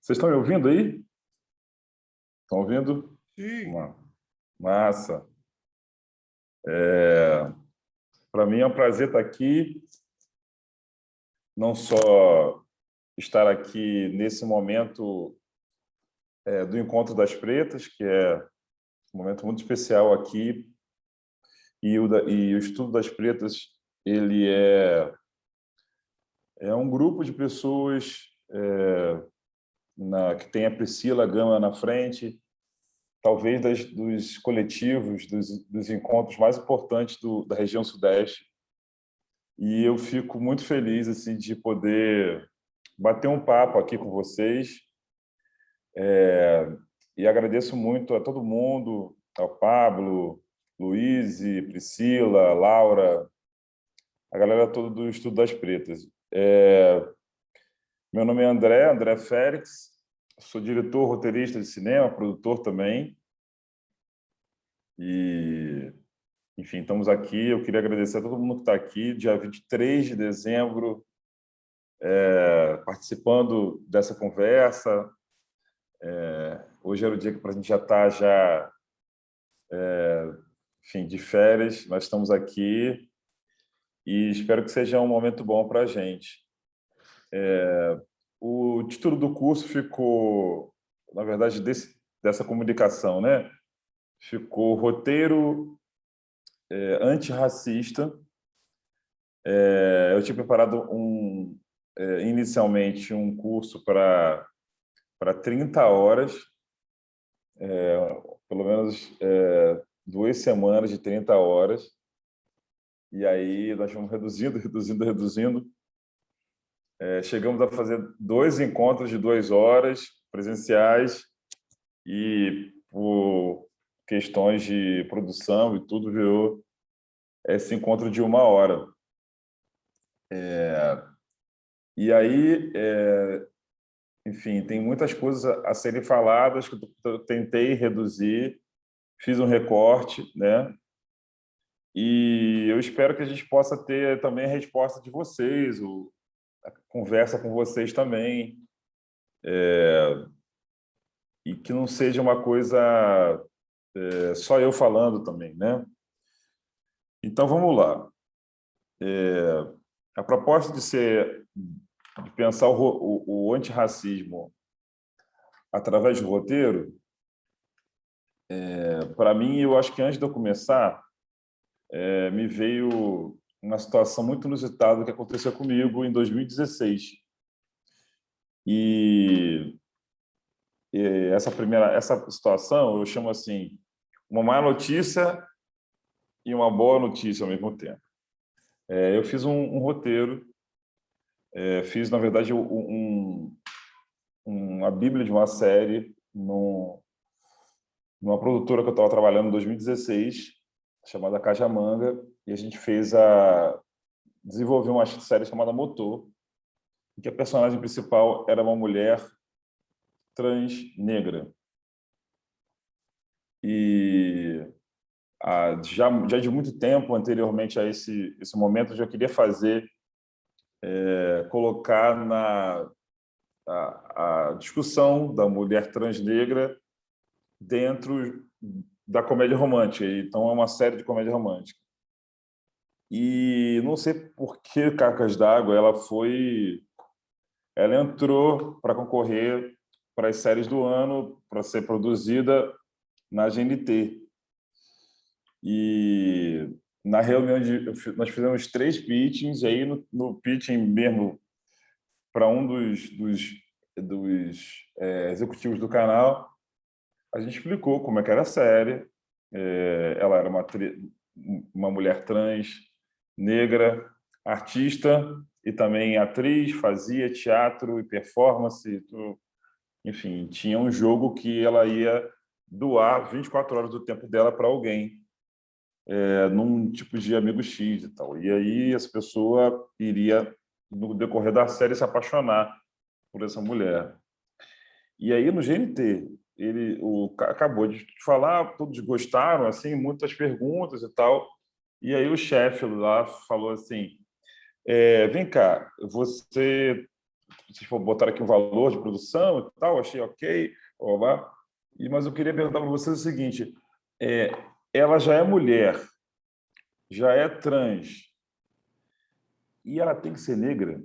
Vocês estão me ouvindo aí? Estão ouvindo? Sim. Massa. Para mim é um prazer estar aqui, não só estar aqui nesse momento do Encontro das Pretas, que é um momento muito especial aqui, e o Estudo das Pretas ele é um grupo de pessoas que tem a Priscila Gama na frente, talvez dos coletivos, dos encontros mais importantes da região Sudeste. E eu fico muito feliz assim de poder bater um papo aqui com vocês. E agradeço muito a todo mundo, ao Pablo, Luiz, Priscila, Laura, a galera toda do Estudo das Pretas. Meu nome é André Félix, sou diretor, roteirista de cinema, produtor também. E, enfim, estamos aqui. Eu queria agradecer a todo mundo que está aqui, dia 23 de dezembro, participando dessa conversa. Hoje era o dia que a gente já está enfim, de férias. Nós estamos aqui e espero que seja um momento bom para a gente. O título do curso ficou, na verdade, dessa comunicação, né? Ficou Roteiro Antirracista. Eu tinha preparado inicialmente um curso para 30 horas, pelo menos 2 semanas de 30 horas. E aí nós fomos reduzindo. Chegamos a fazer 2 encontros de 2 horas presenciais e, por questões de produção e tudo, virou esse encontro de 1 hora. E aí, enfim, tem muitas coisas a serem faladas que eu tentei reduzir, fiz um recorte, né? E eu espero que a gente possa ter também a resposta de vocês, a conversa com vocês também, e que não seja uma coisa só eu falando também, né? Então, vamos lá. A proposta de pensar o antirracismo através do roteiro, para mim, eu acho que antes de eu começar, me veio uma situação muito inusitada que aconteceu comigo em 2016. E essa situação eu chamo assim, uma má notícia e uma boa notícia ao mesmo tempo. Eu fiz um roteiro, fiz, na verdade, uma bíblia de uma série numa produtora que eu estava trabalhando em 2016, chamada Cajamanga, e a gente desenvolveu uma série chamada Motor, em que a personagem principal era uma mulher trans negra. E já de muito tempo anteriormente a esse momento, eu já queria colocar a discussão da mulher trans negra dentro da comédia romântica. Então, é uma série de comédia romântica. E não sei por que Carcas d'Água ela entrou para concorrer para as séries do ano, para ser produzida na GNT. E na reunião nós fizemos 3 pitchings, e aí no pitching mesmo para um dos executivos do canal, a gente explicou como é que era a série. Ela era uma mulher trans, negra, artista e também atriz, fazia teatro e performance. Enfim, tinha um jogo que ela ia doar 24 horas do tempo dela para alguém, num tipo de amigo X e tal. E aí essa pessoa iria, no decorrer da série, se apaixonar por essa mulher. E aí, no GNT, acabou de falar, todos gostaram, assim, muitas perguntas e tal. E aí o chefe lá falou assim, vem cá, você vocês botaram aqui o valor de produção e tal, achei ok, mas eu queria perguntar para vocês o seguinte, ela já é mulher, já é trans, e ela tem que ser negra?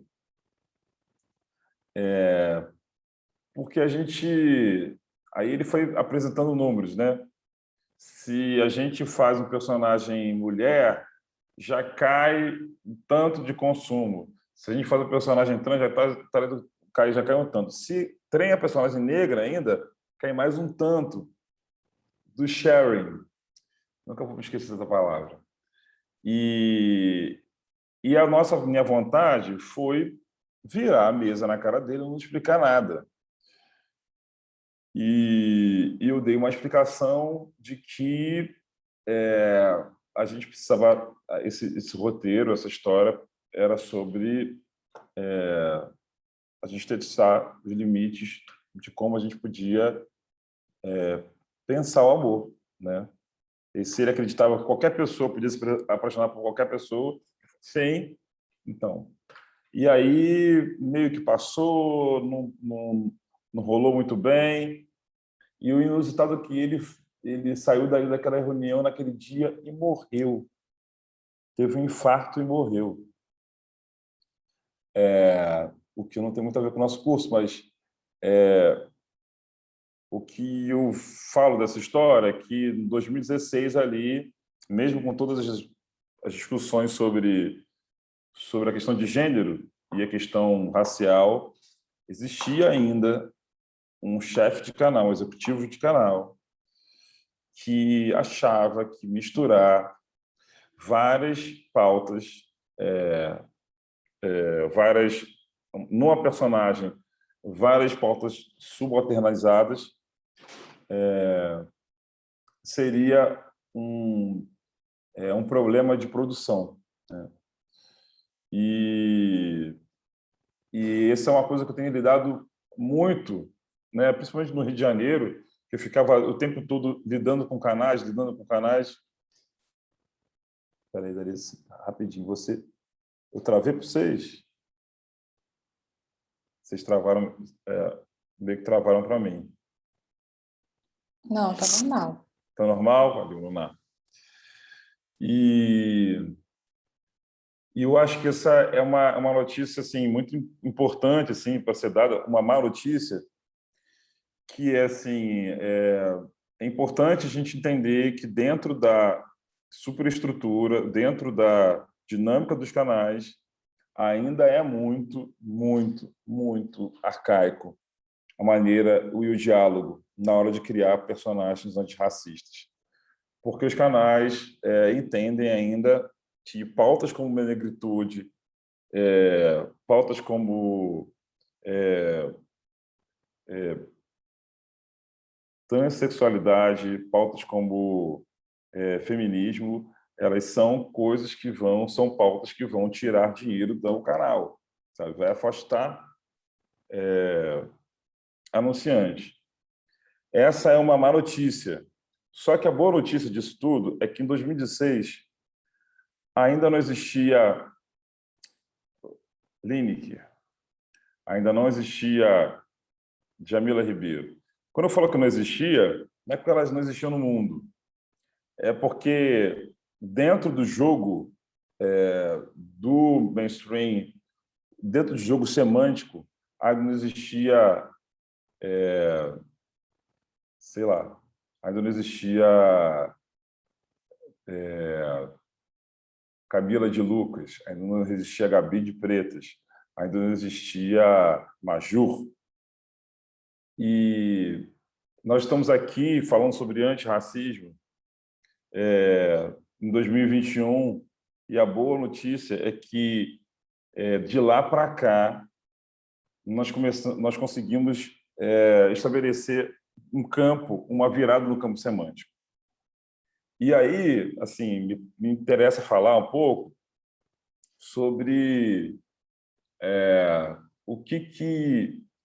Porque a gente... Aí ele foi apresentando números, né? Se a gente faz um personagem mulher, já cai um tanto de consumo. Se a gente faz um personagem trans, já cai um tanto. Se treina a personagem negra ainda, cai mais um tanto do sharing. Nunca vou me esquecer dessa palavra. E minha vontade foi virar a mesa na cara dele e não explicar nada. E eu dei uma explicação de que a gente precisava... Esse roteiro, essa história, era sobre a gente testar os limites de como a gente podia pensar o amor, né? E se ele acreditava que qualquer pessoa podia se apaixonar por qualquer pessoa, sim. Então, e aí meio que passou, não rolou muito bem. E o inusitado é que ele saiu daquela reunião naquele dia e morreu. Teve um infarto e morreu. O que não tem muito a ver com o nosso curso, mas o que eu falo dessa história é que em 2016 ali, mesmo com todas as discussões sobre a questão de gênero e a questão racial, existia ainda um chefe de canal, um executivo de canal, que achava que misturar várias pautas, numa personagem, várias pautas subalternizadas, seria um problema de produção, né? E essa é uma coisa que eu tenho lidado muito, né? Principalmente no Rio de Janeiro, que eu ficava o tempo todo lidando com canais. Espera aí, rapidinho. Eu travei para vocês? Vocês travaram, meio que travaram para mim. Não, tá normal. Tá normal? Valeu, Luna. E eu acho que essa é uma notícia assim, muito importante assim, para ser dada, uma má notícia, que é assim, é importante a gente entender que dentro da superestrutura, dentro da dinâmica dos canais, ainda é muito, muito, muito arcaico a maneira e o diálogo na hora de criar personagens antirracistas. Porque os canais entendem ainda que pautas como negritude, pautas como transexualidade, pautas como feminismo, elas são são pautas que vão tirar dinheiro do canal, sabe? Vai afastar anunciante. Essa é uma má notícia. Só que a boa notícia disso tudo é que em 2016 ainda não existia Lineker, ainda não existia Djamila Ribeiro. Quando eu falo que não existia, não é porque elas não existiam no mundo, é porque dentro do jogo do mainstream, dentro do jogo semântico, ainda não existia, sei lá, ainda não existia Camila de Lucas, ainda não existia Gabi de Pretas, ainda não existia Majur. E nós estamos aqui falando sobre antirracismo em 2021, e a boa notícia é que de lá para cá nós conseguimos estabelecer uma virada no campo semântico. E aí, assim, me interessa falar um pouco sobre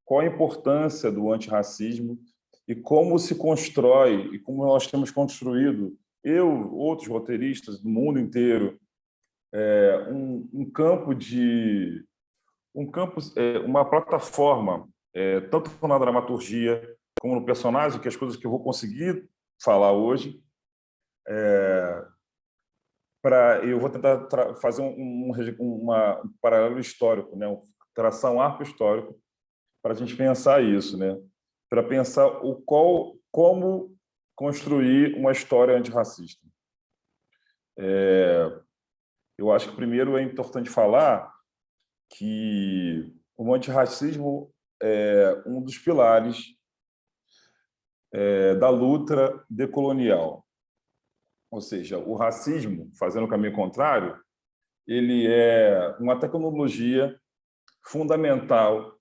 qual a importância do antirracismo e como se constrói, e como nós temos construído, outros roteiristas do mundo inteiro, um campo de um campo, uma plataforma, tanto na dramaturgia como no personagem, que as coisas que eu vou conseguir falar hoje, eu vou tentar fazer um paralelo histórico, né? Traçar um arco histórico para a gente pensar isso, né? Para pensar como construir uma história antirracista. Eu acho que primeiro é importante falar que o antirracismo é um dos pilares da luta decolonial. Ou seja, o racismo, fazendo o caminho contrário, ele é uma tecnologia fundamental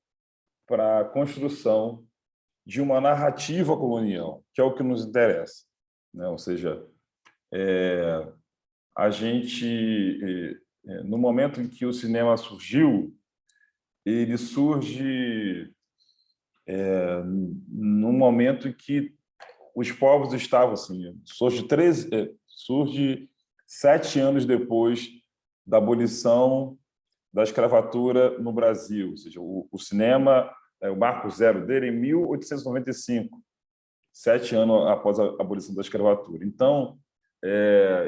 para a construção de uma narrativa colonial, que é o que nos interessa, né? Ou seja, a gente, no momento em que o cinema surgiu, ele surge num momento em que os povos estavam assim, surge 7 anos depois da abolição da escravatura no Brasil, ou seja, o cinema, o marco zero dele, em 1895, 7 anos após a abolição da escravatura. Então,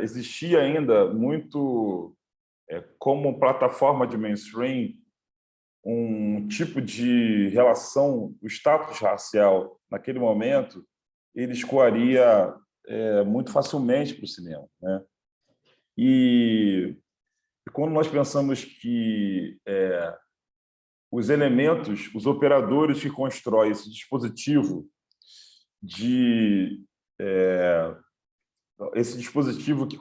existia ainda muito, como plataforma de mainstream, um tipo de relação, o status racial, naquele momento, ele escoaria muito facilmente para o cinema, né? E quando nós pensamos que os elementos, os operadores que constroem esse dispositivo esse dispositivo que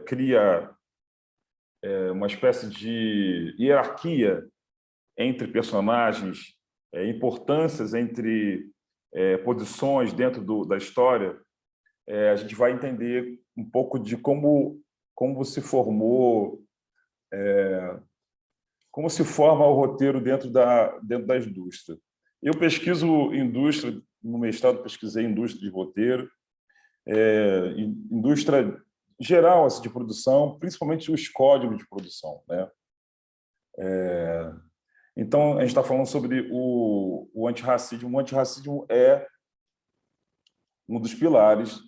cria uma espécie de hierarquia entre personagens, importâncias entre posições dentro da história, a gente vai entender um pouco de como se formou, como se forma o roteiro dentro da indústria. Eu pesquiso indústria, no mestrado pesquisei indústria de roteiro, indústria geral assim, de produção, principalmente os códigos de produção, né? Então, a gente está falando sobre o antirracismo. O antirracismo é um dos pilares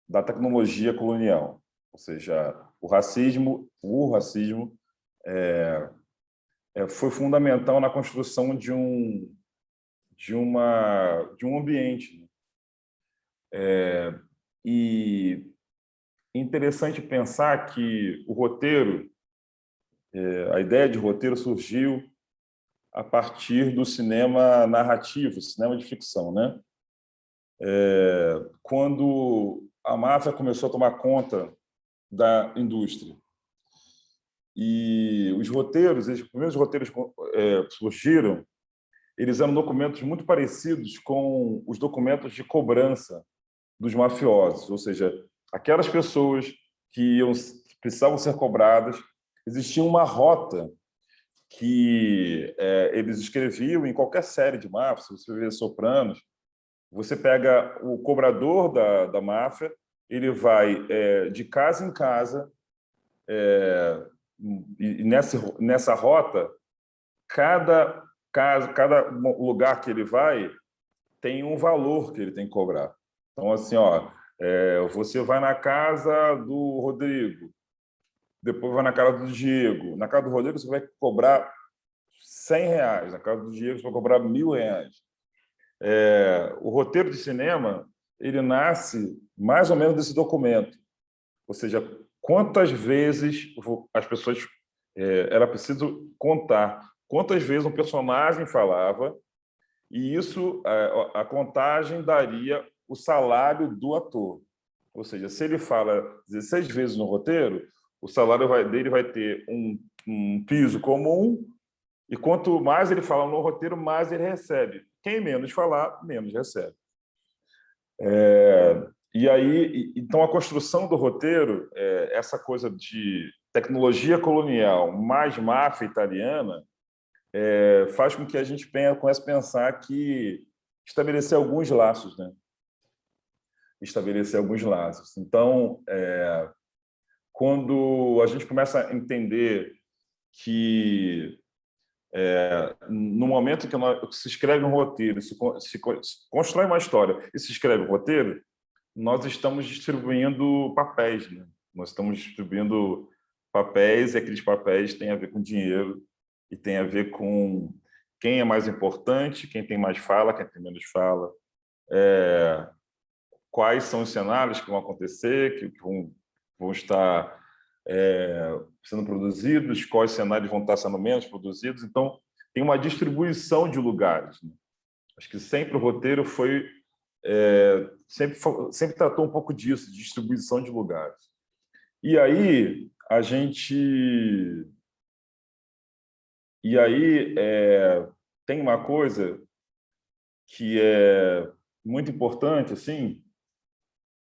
da tecnologia colonial, ou seja, o racismo foi fundamental na construção de um ambiente. E interessante pensar que o roteiro, a ideia de roteiro surgiu a partir do cinema narrativo, cinema de ficção, né? Quando a máfia começou a tomar conta da indústria e os primeiros roteiros surgiram, eles eram documentos muito parecidos com os documentos de cobrança dos mafiosos, ou seja, aquelas pessoas que precisavam ser cobradas, existia uma rota que eles escreviam em qualquer série de máfia. Se você vê Sopranos, você pega o cobrador da máfia, ele vai de casa em casa, e nessa rota, cada lugar que ele vai tem um valor que ele tem que cobrar. Então, assim, você vai na casa do Rodrigo, depois vai na casa do Diego. Na casa do Rodrigo, você vai cobrar R$ 100. Na casa do Diego, você vai cobrar R$ 1.000. O roteiro de cinema, ele nasce mais ou menos desse documento. Ou seja, quantas vezes as pessoas... era preciso contar quantas vezes um personagem falava, e isso, a contagem daria o salário do ator. Ou seja, se ele fala 16 vezes no roteiro, o salário dele vai ter um piso comum, e quanto mais ele fala no roteiro, mais ele recebe. Quem menos falar, menos recebe. E aí, então, a construção do roteiro, essa coisa de tecnologia colonial mais máfia italiana, faz com que a gente comece a pensar que estabelecer alguns laços, né? Estabelecer alguns laços. Então, quando a gente começa a entender que no momento que se escreve um roteiro, se constrói uma história e se escreve um roteiro, nós estamos distribuindo papéis, né? Nós estamos distribuindo papéis, e aqueles papéis têm a ver com dinheiro e tem a ver com quem é mais importante, quem tem mais fala, quem tem menos fala, quais são os cenários que vão acontecer, que vão estar sendo produzidos, quais cenários vão estar sendo menos produzidos. Então, tem uma distribuição de lugares, né? Acho que sempre o roteiro sempre tratou um pouco disso, de distribuição de lugares. E aí tem uma coisa que é muito importante, assim,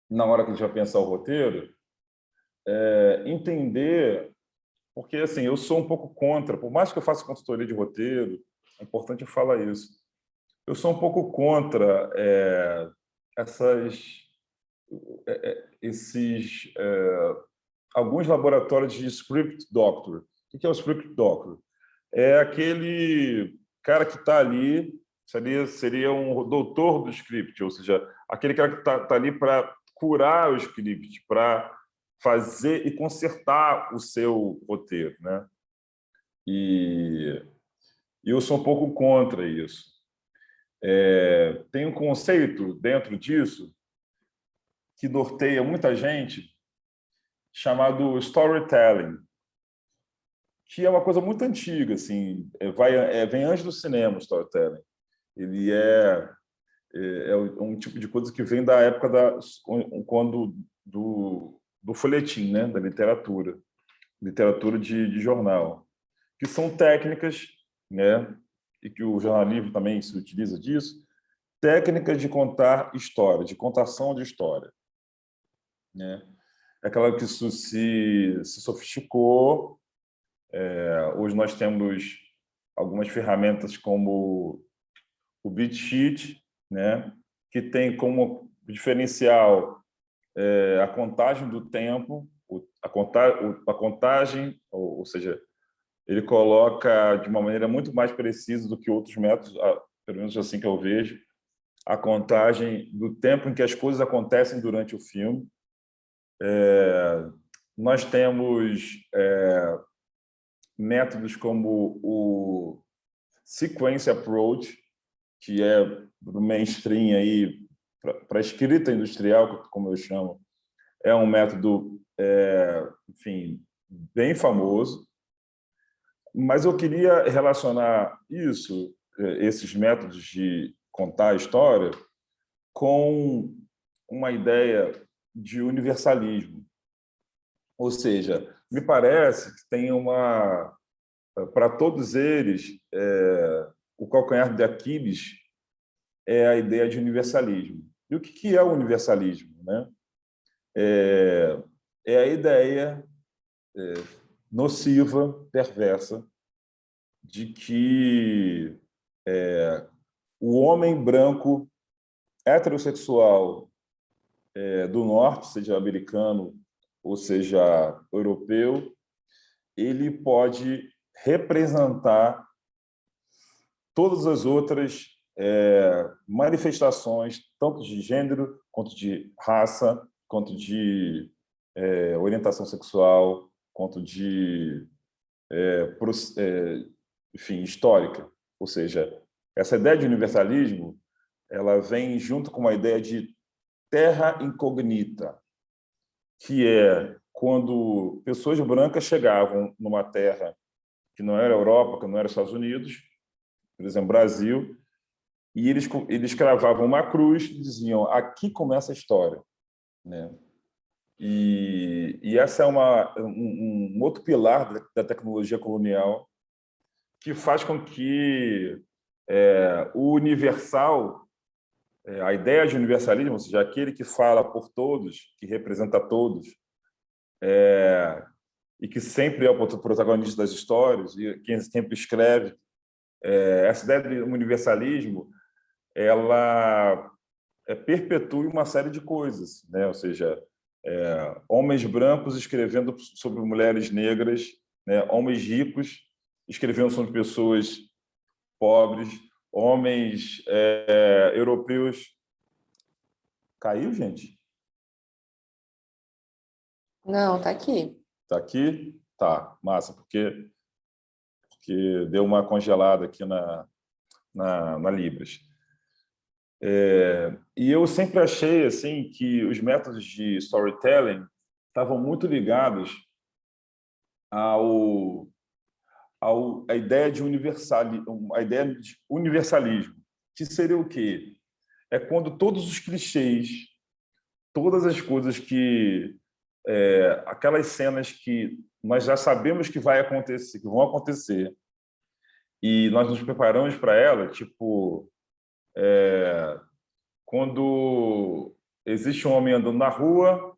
na hora que a gente vai pensar o roteiro, entender, porque assim, eu sou um pouco contra, por mais que eu faça consultoria de roteiro, é importante eu falar isso. Eu sou um pouco contra esses alguns laboratórios de script doctor. O que é o script doctor? É aquele cara que está ali, seria um doutor do script, ou seja, aquele cara que está ali para curar o script, para fazer e consertar o seu roteiro, né? E eu sou um pouco contra isso. Tem um conceito dentro disso que norteia muita gente, chamado storytelling, que é uma coisa muito antiga, assim, vem antes do cinema, o storytelling. Ele é um tipo de coisa que vem da época do folhetim, né, da literatura de jornal, que são técnicas, né, e que o jornalismo também se utiliza disso, técnicas de contar história, de contação de história, né? É claro que isso se sofisticou. Hoje nós temos algumas ferramentas como o Beat Sheet, né, que tem como diferencial a contagem do tempo, a contagem, ou seja, ele coloca de uma maneira muito mais precisa do que outros métodos, pelo menos assim que eu vejo, a contagem do tempo em que as coisas acontecem durante o filme. Nós temos métodos como o sequence approach, que é do mainstream aí para escrita industrial, como eu chamo, é um método, enfim, bem famoso. Mas eu queria relacionar esses métodos de contar a história, com uma ideia de universalismo. Ou seja, me parece que tem para todos eles, o calcanhar de Aquiles é a ideia de universalismo. E o que é o universalismo, né? É a ideia nociva, perversa, de que o homem branco heterossexual do norte, seja americano ou seja europeu, ele pode representar todas as outras manifestações, tanto de gênero, quanto de raça, quanto de orientação sexual, quanto de, enfim, histórica. Ou seja, essa ideia de universalismo, ela vem junto com uma ideia de terra incognita, que é quando pessoas brancas chegavam numa terra que não era Europa, que não era Estados Unidos, por exemplo, Brasil, e eles cravavam uma cruz e diziam: aqui começa a história, né? E essa é um outro pilar da tecnologia colonial, que faz com que o universal, a ideia de universalismo, ou seja, aquele que fala por todos, que representa todos, e que sempre é o protagonista das histórias, e quem sempre escreve, essa ideia de universalismo, ela perpetua uma série de coisas, né? Ou seja, homens brancos escrevendo sobre mulheres negras, né? Homens ricos escrevendo sobre pessoas pobres, homens europeus. Caiu, gente? Não, tá aqui. Tá aqui? Tá, massa, porque deu uma congelada aqui na Libras. E eu sempre achei assim que os métodos de storytelling estavam muito ligados à ideia de universalismo, que seria o quê? É quando todos os clichês, todas as coisas que aquelas cenas que nós já sabemos que vai acontecer, que vão acontecer, e nós nos preparamos para ela, tipo, quando existe um homem andando na rua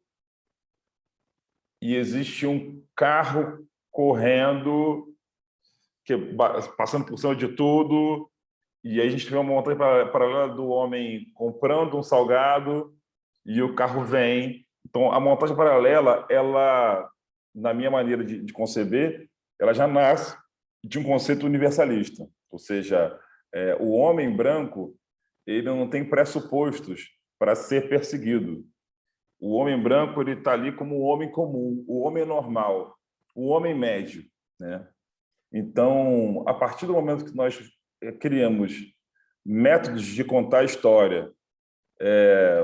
e existe um carro correndo, passando por cima de tudo, e aí a gente vê uma montagem paralela do homem comprando um salgado e o carro vem. Então, a montagem paralela, ela, na minha maneira de conceber, ela já nasce de um conceito universalista. Ou seja, o homem branco ele não tem pressupostos para ser perseguido. O homem branco ele está ali como o homem comum, o homem normal, o homem médio, né? Então, a partir do momento que nós criamos métodos de contar a história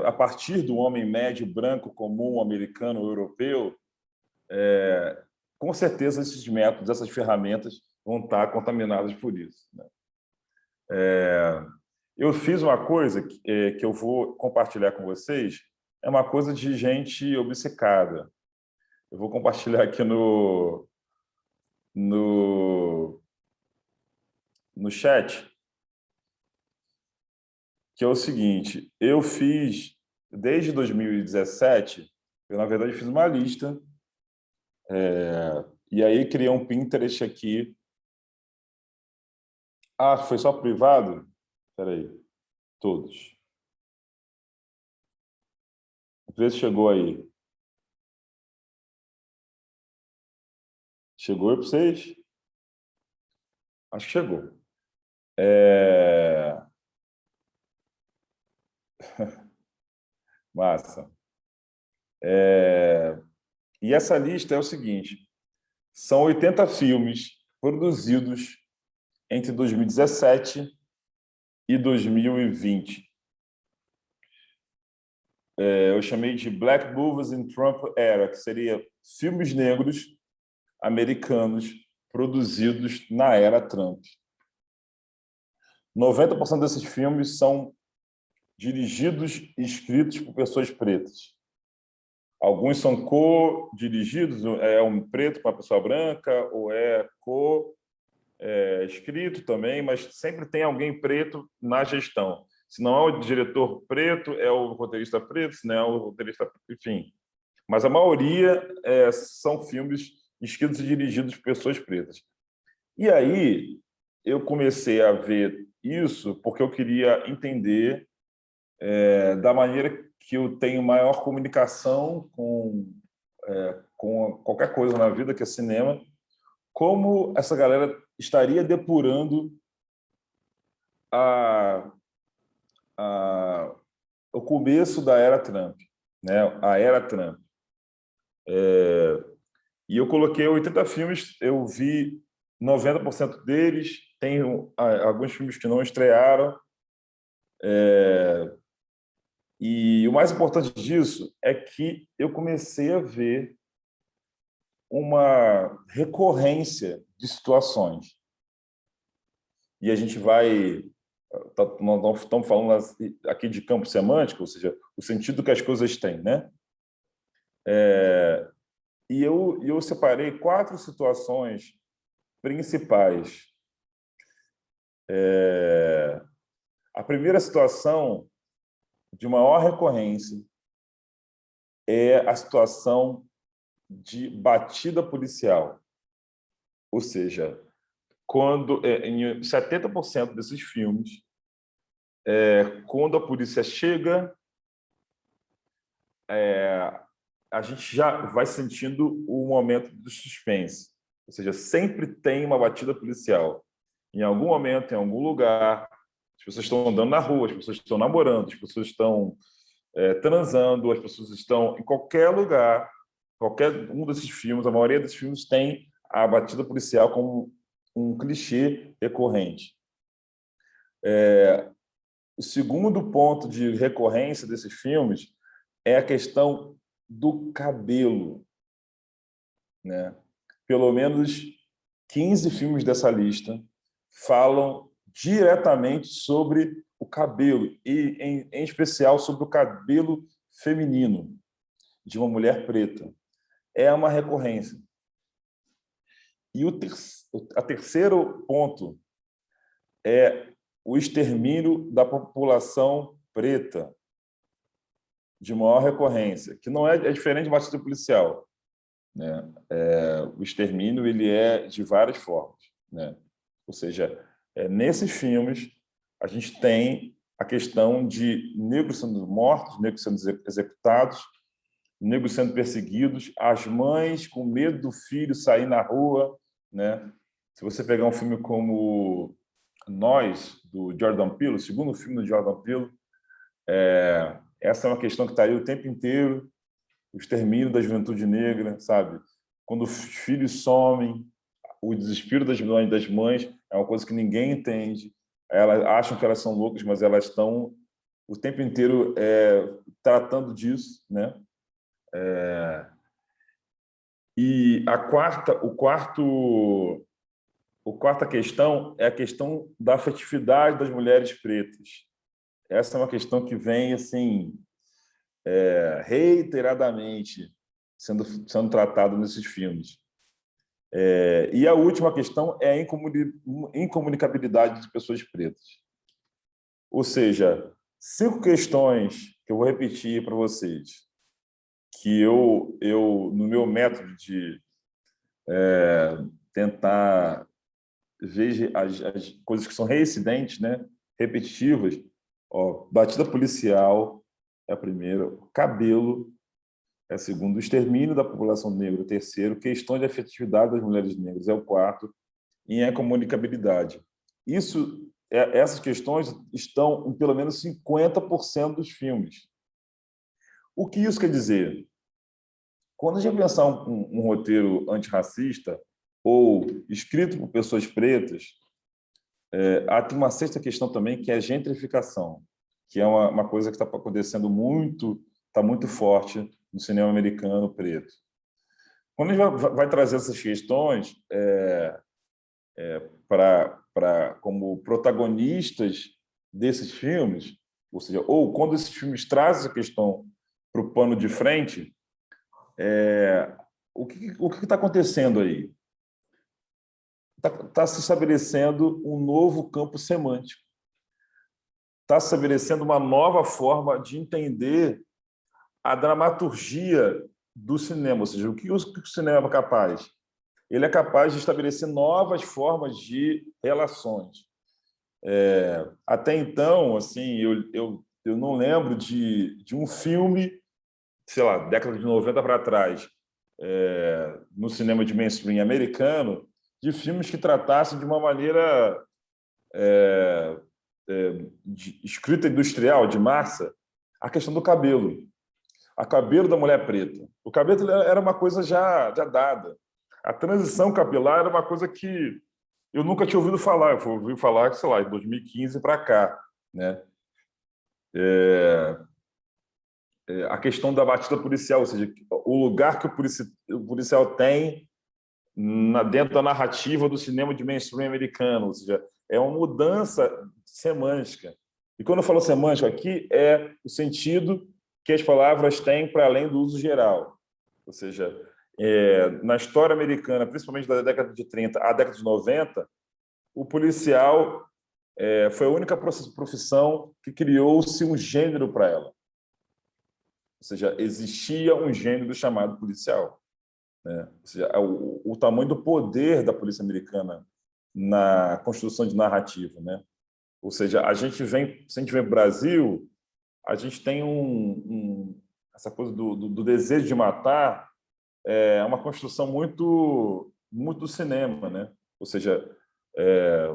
a partir do homem médio, branco, comum, americano, europeu, com certeza esses métodos, essas ferramentas vão estar contaminadas por isso, né? Eu fiz uma coisa que eu vou compartilhar com vocês, é uma coisa de gente obcecada. Eu vou compartilhar aqui no, no chat, que é o seguinte, eu fiz, desde 2017, eu, na verdade, fiz uma lista, e aí criei um Pinterest aqui. Ah, foi só privado? Espera aí, todos. Vê se chegou aí. Chegou aí para vocês? Acho que chegou. Massa. E essa lista é o seguinte, são 80 filmes produzidos entre 2017 e 2020. Eu chamei de Black Movies in Trump Era, que seria filmes negros americanos produzidos na era Trump. 90% desses filmes são dirigidos e escritos por pessoas pretas. Alguns são co-dirigidos, é um preto com uma pessoa branca, ou é co-escrito também, mas sempre tem alguém preto na gestão. Se não é o diretor preto, é o roteirista preto, se não é o roteirista, enfim. Mas a maioria são filmes escritos e dirigidos por pessoas pretas. E aí eu comecei a ver isso porque eu queria entender da maneira que eu tenho maior comunicação com qualquer coisa na vida, que é cinema, como essa galera estaria depurando a, o começo da era Trump, né? A era Trump. E eu coloquei 80 filmes, eu vi 90% deles, tem alguns filmes que não estrearam, e o mais importante disso é que eu comecei a ver uma recorrência de situações. E a gente vai... Nós estamos falando aqui de campo semântico, ou seja, o sentido que as coisas têm, né? E eu separei 4 situações principais. A primeira situação de maior recorrência é a situação de batida policial. Ou seja, quando em 70% desses filmes, quando a polícia chega, a gente já vai sentindo o momento do suspense. Ou seja, sempre tem uma batida policial. Em algum momento, em algum lugar, as pessoas estão andando na rua, as pessoas estão namorando, as pessoas estão transando, as pessoas estão em qualquer lugar, qualquer um desses filmes, a maioria desses filmes tem a batida policial como um clichê recorrente. O segundo ponto de recorrência desses filmes é a questão do cabelo, né? Pelo menos 15 filmes dessa lista falam diretamente sobre o cabelo, e em especial sobre o cabelo feminino de uma mulher preta. É uma recorrência. E a terceiro ponto é o extermínio da população preta, de maior recorrência, que não é diferente de batida policial, né? O extermínio ele é de várias formas, né? Ou seja, nesses filmes a gente tem a questão de negros sendo mortos, negros sendo executados, negros sendo perseguidos, as mães com medo do filho sair na rua, né? Se você pegar um filme como Nós, do Jordan Peele, o segundo filme do Jordan Peele, essa é uma questão que está aí o tempo inteiro, o extermínio da juventude negra, sabe? Quando os filhos somem, o desespero das mães é uma coisa que ninguém entende. Elas acham que elas são loucas, mas elas estão o tempo inteiro tratando disso, né? E a quarta questão é a questão da afetividade das mulheres pretas. Essa é uma questão que vem assim reiteradamente sendo tratada nesses filmes. E a última questão é a incomunicabilidade de pessoas pretas. Ou seja, 5 questões que eu vou repetir para vocês, que eu no meu método de tentar ver as coisas que são reincidentes, né, repetitivas, batida policial é a primeira, cabelo é a segunda, o extermínio da população negra é o terceiro, questões de afetividade das mulheres negras é o quarto, e a comunicabilidade. Essas questões estão em pelo menos 50% dos filmes. O que isso quer dizer? Quando a gente pensar um roteiro antirracista ou escrito por pessoas pretas, há uma sexta questão também, que é a gentrificação, que é uma coisa que está acontecendo está muito forte no cinema americano preto. Quando a gente vai trazer essas questões como protagonistas desses filmes, ou seja, ou quando esses filmes trazem essa questão para o pano de frente, o que está acontecendo aí? Está se estabelecendo um novo campo semântico. Está se estabelecendo uma nova forma de entender a dramaturgia do cinema, ou seja, o que o cinema é capaz? Ele é capaz de estabelecer novas formas de relações. Até então, assim, eu não lembro de um filme, sei lá, década de 90 para trás, no cinema de mainstream americano, de filmes que tratassem de uma maneira de escrita industrial, de massa, a questão do cabelo. O cabelo da mulher preta. O cabelo era uma coisa já dada. A transição capilar era uma coisa que eu nunca tinha ouvido falar. Eu ouvi falar, sei lá, em 2015 para cá, né? A questão da batida policial, ou seja, o lugar que o policial tem dentro da narrativa do cinema de mainstream americano, ou seja, é uma mudança semântica. E quando eu falo semântica aqui, é o sentido que as palavras têm para além do uso geral. Ou seja, na história americana, principalmente da década de 30 à década de 90, o policial foi a única profissão que criou-se um gênero para ela. Ou seja, existia um gênero chamado policial, né? Ou seja, o tamanho do poder da polícia americana na construção de narrativa, né? Ou seja, se a gente vem para o Brasil, a gente tem essa coisa do desejo de matar, é uma construção muito muito do cinema, né? Ou seja, é,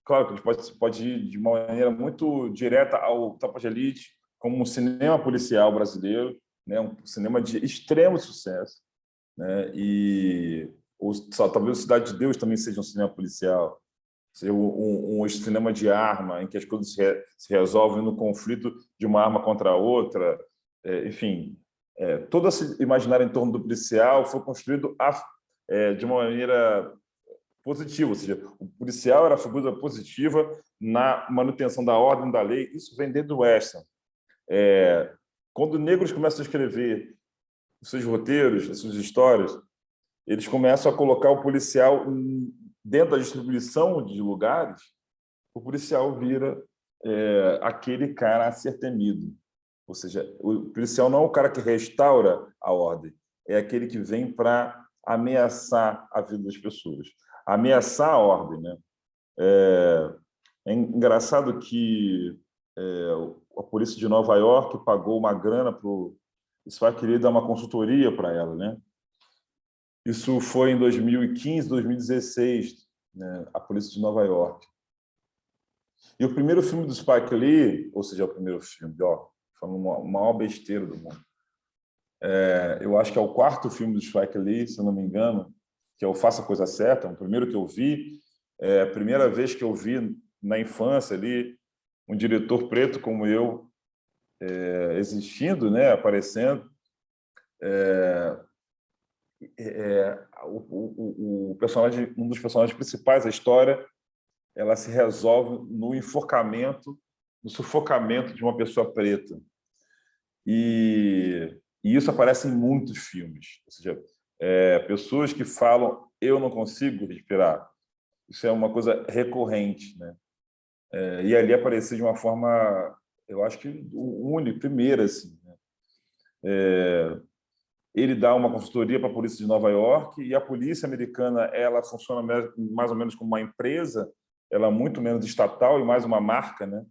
claro que a gente pode ir de uma maneira muito direta ao Tropa de Elite, como um cinema policial brasileiro, né? Um cinema de extremo sucesso, né? E talvez o Cidade de Deus também seja um cinema policial, seja um cinema de arma, em que as coisas se resolvem no conflito de uma arma contra a outra, enfim, todo esse imaginário em torno do policial foi construído de uma maneira positiva, ou seja, o policial era a figura positiva na manutenção da ordem da lei. Isso vem desde o western. Quando negros começam a escrever os seus roteiros, as suas histórias, eles começam a colocar o policial dentro da distribuição de lugares. O policial vira aquele cara a ser temido. Ou seja, o policial não é o cara que restaura a ordem, é aquele que vem para ameaçar a vida das pessoas, ameaçar a ordem, né? É engraçado que a polícia de Nova York pagou uma grana para o Spike Lee dar uma consultoria para ela, né? Isso foi em 2015, 2016, né? A polícia de Nova York. E o primeiro filme do Spike Lee, ou seja, o primeiro filme, falando a maior besteira do mundo, eu acho que é o quarto filme do Spike Lee, se eu não me engano, que é o Faça a Coisa Certa, o primeiro que eu vi, a primeira vez que eu vi na infância ali, um diretor preto como eu existindo, né, aparecendo. O personagem, um dos personagens principais da história, ela se resolve no enforcamento, no sufocamento de uma pessoa preta. E isso aparece em muitos filmes. Ou seja, pessoas que falam, eu não consigo respirar. Isso é uma coisa recorrente, né? E ali aparecer de uma forma, eu acho que única, primeira, assim, né? Ele dá uma consultoria para a polícia de Nova York, e a polícia americana, ela funciona mais ou menos como uma empresa, ela é muito menos estatal e mais uma marca, né?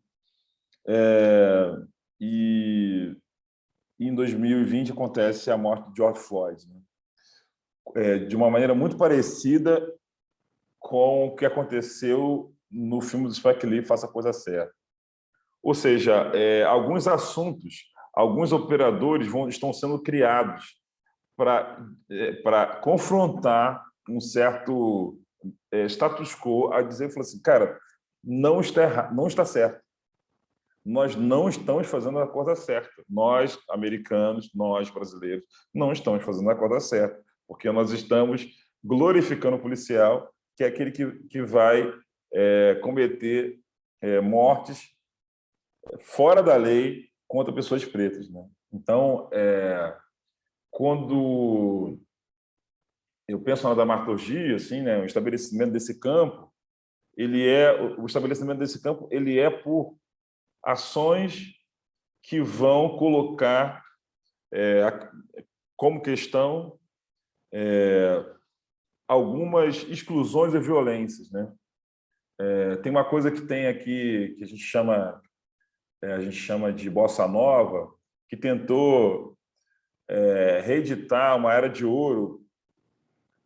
E em 2020 acontece a morte de George Floyd, né? De uma maneira muito parecida com o que aconteceu no filme do Spike Lee, Faça a Coisa Certa. Ou seja, alguns assuntos, alguns operadores estão sendo criados para confrontar um certo status quo, a dizer, assim, cara, não está certo. Nós não estamos fazendo a coisa certa. Nós, americanos, nós, brasileiros, não estamos fazendo a coisa certa, porque nós estamos glorificando o policial, que é aquele que vai cometer mortes fora da lei contra pessoas pretas, né? Então, quando eu penso na dramaturgia, assim, né, o estabelecimento desse campo, o estabelecimento desse campo, ele é por ações que vão colocar como questão algumas exclusões e violências, né? Tem uma coisa que tem aqui que a gente chama de bossa nova, que tentou reeditar uma era de ouro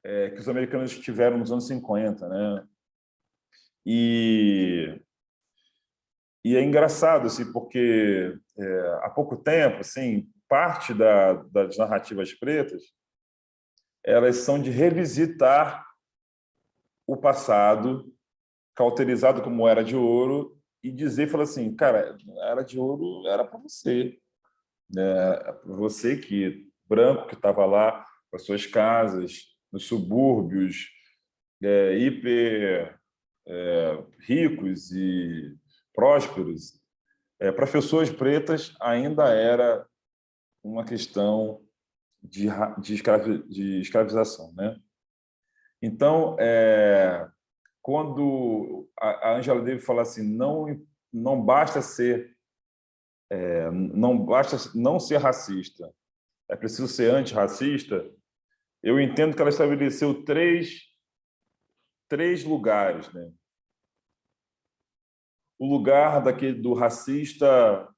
que os americanos tiveram nos anos 50, né? E é engraçado, assim, porque há pouco tempo, assim, parte das narrativas pretas, elas são de revisitar o passado, cauterizado como era de ouro, e dizer, falar assim, cara, a era de ouro era para você, né? Para você que branco que estava lá com as suas casas nos subúrbios, hiper ricos e prósperos. Para pessoas pretas ainda era uma questão de escravização, né? Então, quando a Angela Davis fala assim, não basta não ser racista, é preciso ser antirracista. Eu entendo que ela estabeleceu três lugares, né? O lugar do racista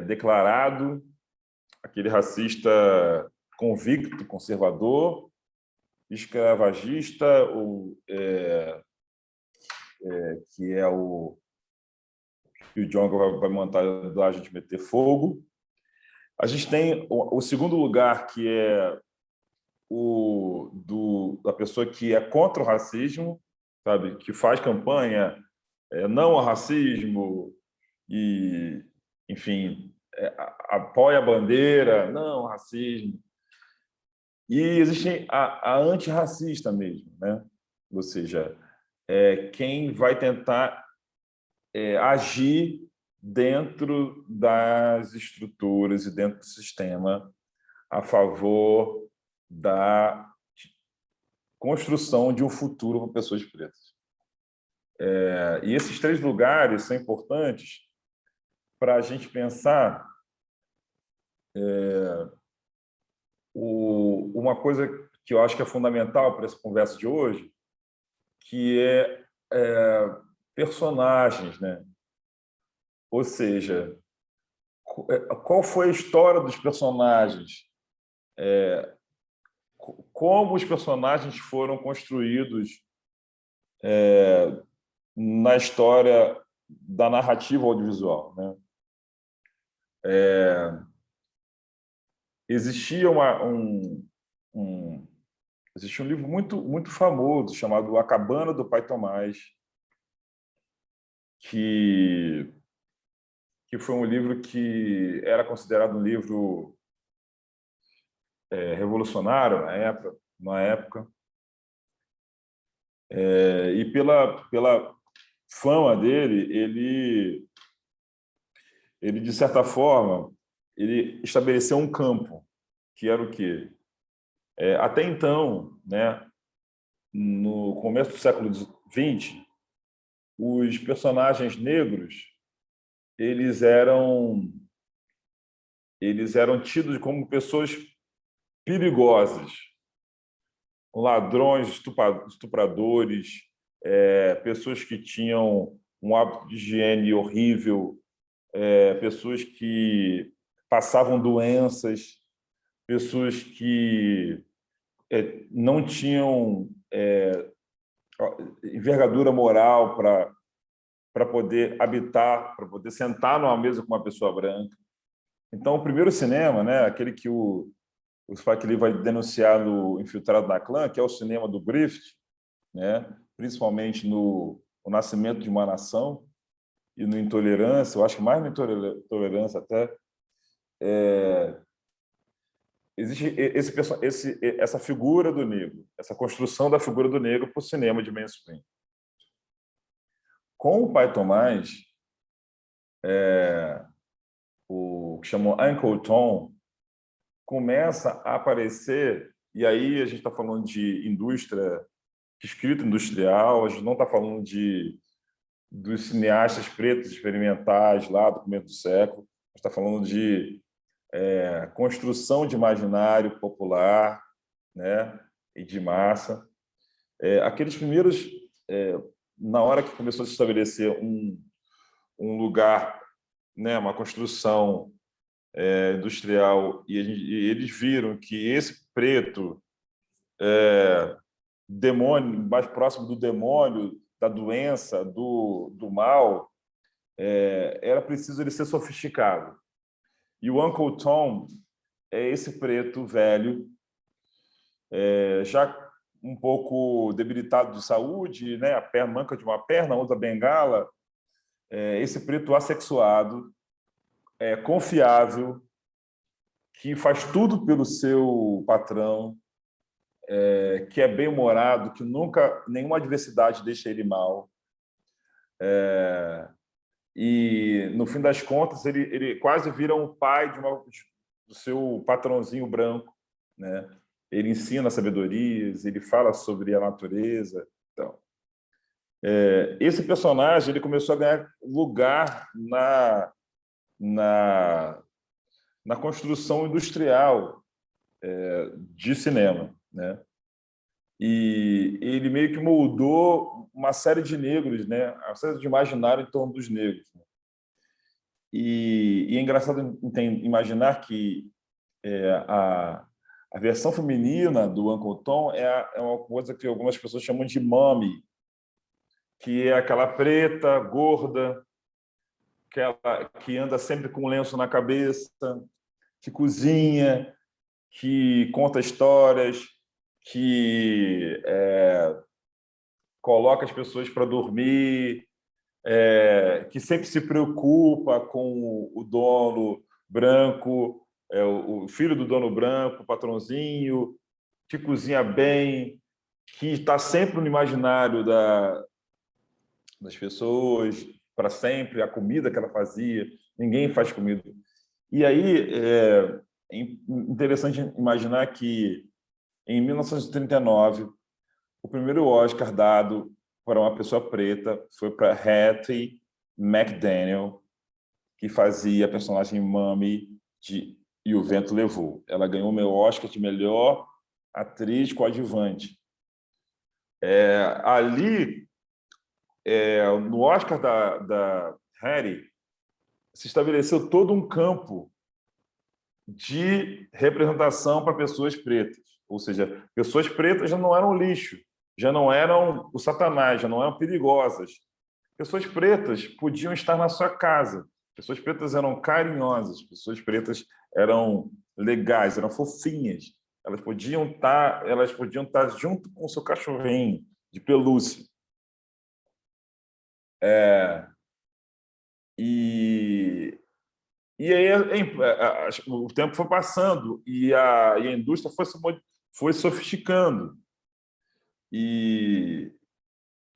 declarado, aquele racista convicto, conservador, escravagista, que é que o John vai montar lá a gente meter fogo. A gente tem o segundo lugar, que é da pessoa que é contra o racismo, sabe, que faz campanha não ao racismo e, enfim, apoia a bandeira, não ao racismo. E existe a antirracista mesmo, né? Ou seja, quem vai tentar agir dentro das estruturas e dentro do sistema a favor da construção de um futuro para pessoas pretas. E esses três lugares são importantes para a gente pensar uma coisa que eu acho que é fundamental para essa conversa de hoje, que personagens, né? Ou seja, qual foi a história dos personagens? Como os personagens foram construídos na história da narrativa audiovisual, né? Existia existia um livro muito famoso chamado A Cabana do Pai Tomás, que foi um livro que era considerado um livro revolucionário na época, e pela fama dele, ele de certa forma ele estabeleceu um campo que era o quê? Até então, né, no começo do século XX, os personagens negros eles eram tidos como pessoas perigosas, ladrões, estupradores, pessoas que tinham um hábito de higiene horrível, pessoas que passavam doenças, pessoas que não tinham envergadura moral para poder habitar, para poder sentar numa mesa com uma pessoa branca. Então, o primeiro cinema, né, aquele que o Spike Lee vai denunciar no Infiltrado na Clã, que é o cinema do Griffith, né, principalmente no O Nascimento de uma Nação e no Intolerância, eu acho que mais no Intolerância até, existe essa figura do negro, essa construção da figura do negro para o cinema de mainstream. Com o Pai Tomás, o que chamou Uncle Tom, começa a aparecer, e aí a gente está falando de indústria, de escrita industrial, a gente não está falando dos cineastas pretos experimentais lá do começo do século, a gente está falando de construção de imaginário popular, né, e de massa. Aqueles primeiros, na hora que começou a se estabelecer um lugar, né, uma construção industrial, e eles viram que esse preto demônio, mais próximo do demônio, da doença, do mal, era preciso ele ser sofisticado. E o Uncle Tom é esse preto velho, já um pouco debilitado de saúde, né? Manca de uma perna, usa bengala, esse preto assexuado, confiável, que faz tudo pelo seu patrão, que é bem-humorado, que nunca nenhuma adversidade deixa ele mal. E, no fim das contas, ele quase vira um pai do seu patrãozinho branco, né? Ele ensina sabedorias, ele fala sobre a natureza. Então, esse personagem ele começou a ganhar lugar na construção industrial de cinema, né? E ele meio que moldou uma série de negros, né? Uma série de imaginário em torno dos negros, né? E é engraçado imaginar que A versão feminina do Uncle Tom é uma coisa que algumas pessoas chamam de mommy, que é aquela preta, gorda, que anda sempre com um lenço na cabeça, que cozinha, que conta histórias, que coloca as pessoas para dormir, que sempre se preocupa com o dono branco, o filho do dono branco, o patrãozinho, que cozinha bem, que está sempre no imaginário das pessoas, para sempre, a comida que ela fazia, ninguém faz comida. E aí é interessante imaginar que, em 1939, o primeiro Oscar dado para uma pessoa preta foi para Hattie McDaniel, que fazia a personagem Mami de E o Vento Levou. Ela ganhou o meu Oscar de melhor atriz coadjuvante. Ali, no Oscar da Hattie, se estabeleceu todo um campo de representação para pessoas pretas. Ou seja, pessoas pretas já não eram lixo, já não eram o satanás, já não eram perigosas. Pessoas pretas podiam estar na sua casa. Pessoas pretas eram carinhosas, pessoas pretas eram legais, eram fofinhas. Elas podiam estar junto com o seu cachorrinho de pelúcia. E aí o tempo foi passando e a indústria foi sofisticando. E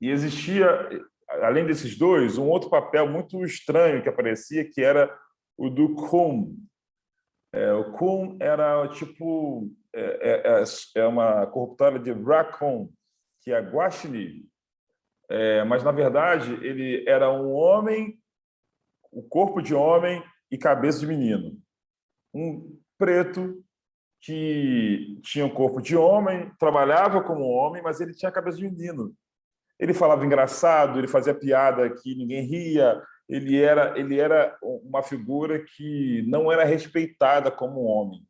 existia, além desses dois, um outro papel muito estranho que aparecia, que era o do Coon. O Coon era tipo uma corruptória de raccoon, que é guaxinim. Mas, na verdade, ele era um homem, o corpo de homem e cabeça de menino. Um preto que tinha um corpo de homem, trabalhava como homem, mas ele tinha a cabeça de menino. Ele falava engraçado, ele fazia piada que ninguém ria, ele era uma figura que não era respeitada como homem,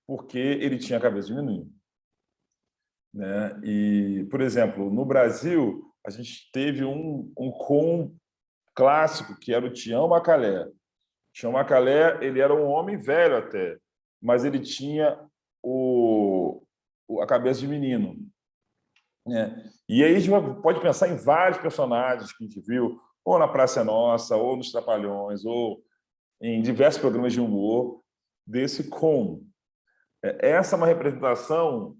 porque ele tinha a cabeça de menino. Né? E, por exemplo, no Brasil, a gente teve um com clássico, que era o Tião Macalé. Tião Macalé, ele era um homem velho até, mas ele tinha a cabeça de menino. Né? E aí a gente pode pensar em vários personagens que a gente viu, ou na Praça é Nossa, ou nos Trapalhões, ou em diversos programas de humor, desse com. Essa é uma representação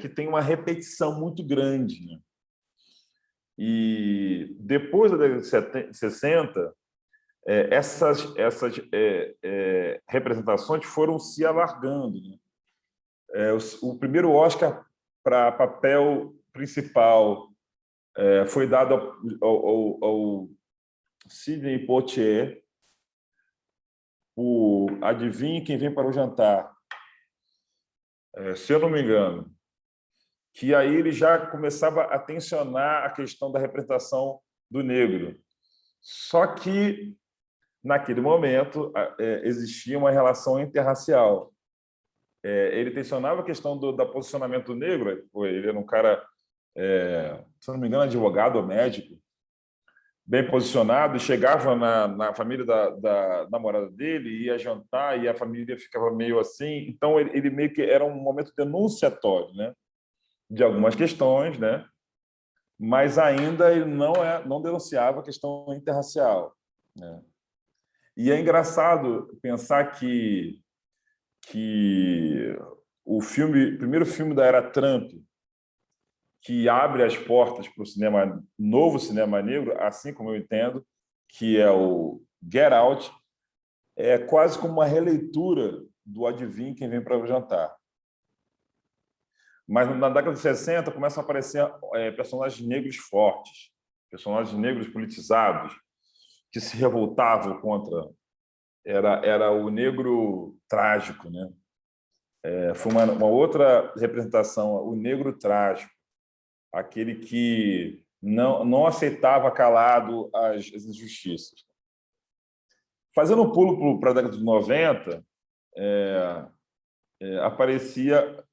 que tem uma repetição muito grande. Né? E depois da década de 60, essas representações foram se alargando. Né? O primeiro Oscar para papel principal foi dado ao Sidney Poitier, o Adivinhe Quem Vem para o Jantar, se eu não me engano, que aí ele já começava a tensionar a questão da representação do negro. Só que, naquele momento, existia uma relação interracial. Ele tensionava a questão do posicionamento do negro, ele era um cara, se não me engano, advogado ou médico, bem posicionado, e chegava na família da namorada dele, ia jantar, e a família ficava meio assim. Então, ele meio que era um momento denunciatório, né, de algumas questões, né, mas ainda ele não denunciava a questão interracial. Né. E é engraçado pensar que o primeiro filme da era Trump, que abre as portas para o novo cinema negro, assim como eu entendo, que é o Get Out, é quase como uma releitura do Adivinhe Quem Vem para o Jantar. Mas na década de 60 começam a aparecer personagens negros fortes, personagens negros politizados, que se revoltavam contra... Era o negro trágico, né? Foi uma outra representação, o negro trágico, aquele que não aceitava calado as injustiças. Fazendo um pulo para a década de 90, aparecia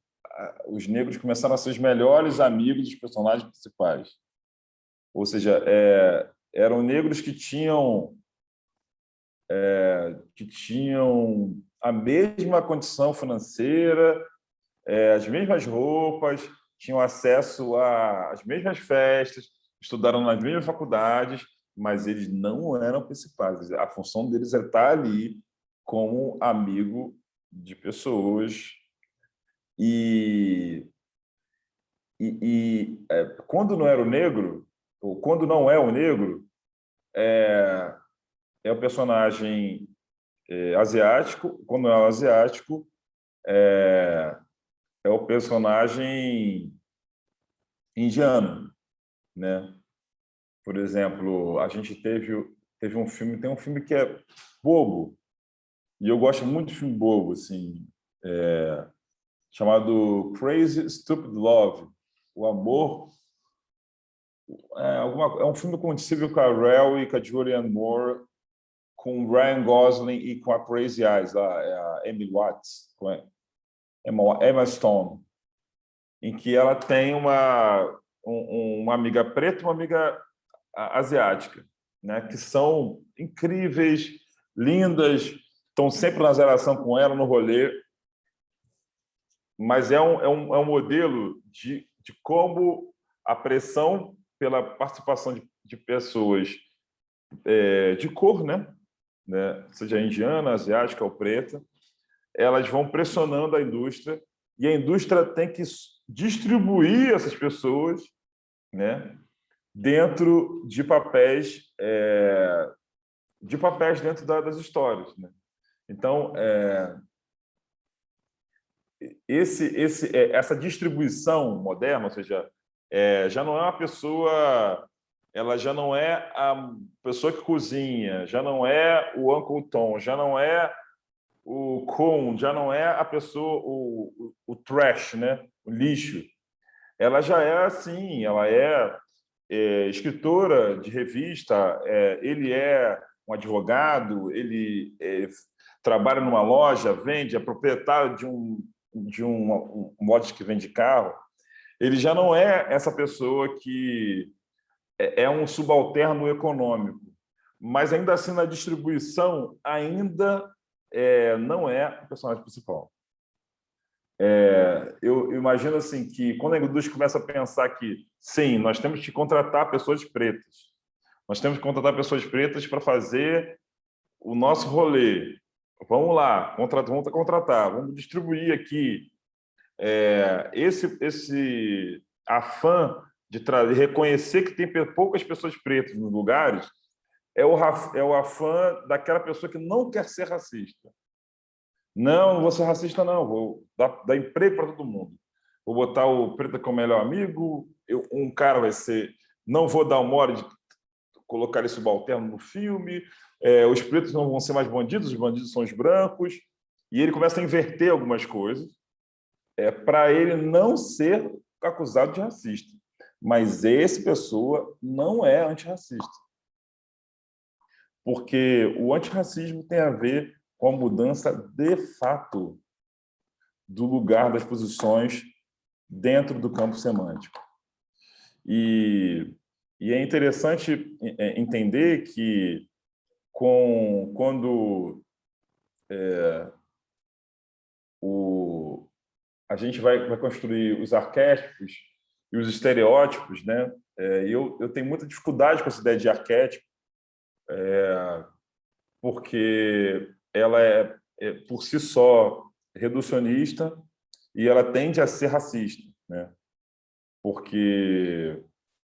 os negros começaram a ser os melhores amigos dos personagens principais. Ou seja, eram negros que tinham a mesma condição financeira, as mesmas roupas, tinham acesso às mesmas festas, estudaram nas mesmas faculdades, mas eles não eram principais. A função deles é estar ali como amigo de pessoas. Quando não era o negro, ou quando não é o negro, é o personagem asiático. Quando é o asiático, é o personagem indiano, né? Por exemplo, a gente teve um filme, tem um filme que é bobo, e eu gosto muito de filme bobo, assim, chamado Crazy Stupid Love, o amor. É um filme com o Steve Carell e com a Julianne Moore, com o Ryan Gosling e com a Crazy Eyes, a Emily Watts, com a Emma Stone, em que ela tem uma amiga preta e uma amiga asiática, né, que são incríveis, lindas, estão sempre na relação com ela, no rolê, mas é um modelo de como a pressão pela participação de pessoas de cor, né, seja indiana, asiática ou preta, elas vão pressionando a indústria, e a indústria tem que distribuir essas pessoas, né, dentro de papéis dentro das histórias, né? Então, essa distribuição moderna, ou seja, já não é uma pessoa, ela já não é a pessoa que cozinha, já não é o Uncle Tom, já não é o Con, já não é a pessoa, o trash, né? O lixo. Ela já é assim, ela é escritora de revista, ele é um advogado, ele trabalha numa loja, vende, é proprietário de um loja que vende carro. Ele já não é essa pessoa que é um subalterno econômico, mas ainda assim na distribuição ainda não é o personagem principal. Eu imagino assim que quando a indústria começa a pensar que sim, nós temos que contratar pessoas pretas, nós temos que contratar pessoas pretas para fazer o nosso rolê. Vamos lá, vamos contratar, vamos distribuir aqui. Esse afã de reconhecer que tem poucas pessoas pretas nos lugares é o afã daquela pessoa que não quer ser racista. Não vou ser racista, não. Vou dar emprego para todo mundo. Vou botar o preto como melhor amigo. Um cara vai ser... Não vou dar uma hora de colocar esse subalterno no filme. Os pretos não vão ser mais bandidos, os bandidos são os brancos. E ele começa a inverter algumas coisas para ele não ser acusado de racista. Mas essa pessoa não é antirracista. Porque o antirracismo tem a ver com a mudança de fato do lugar das posições dentro do campo semântico. E é interessante entender que quando a gente vai construir os arquétipos e os estereótipos, né? Eu tenho muita dificuldade com essa ideia de arquétipo, porque ela por si só, reducionista, e ela tende a ser racista, né? Porque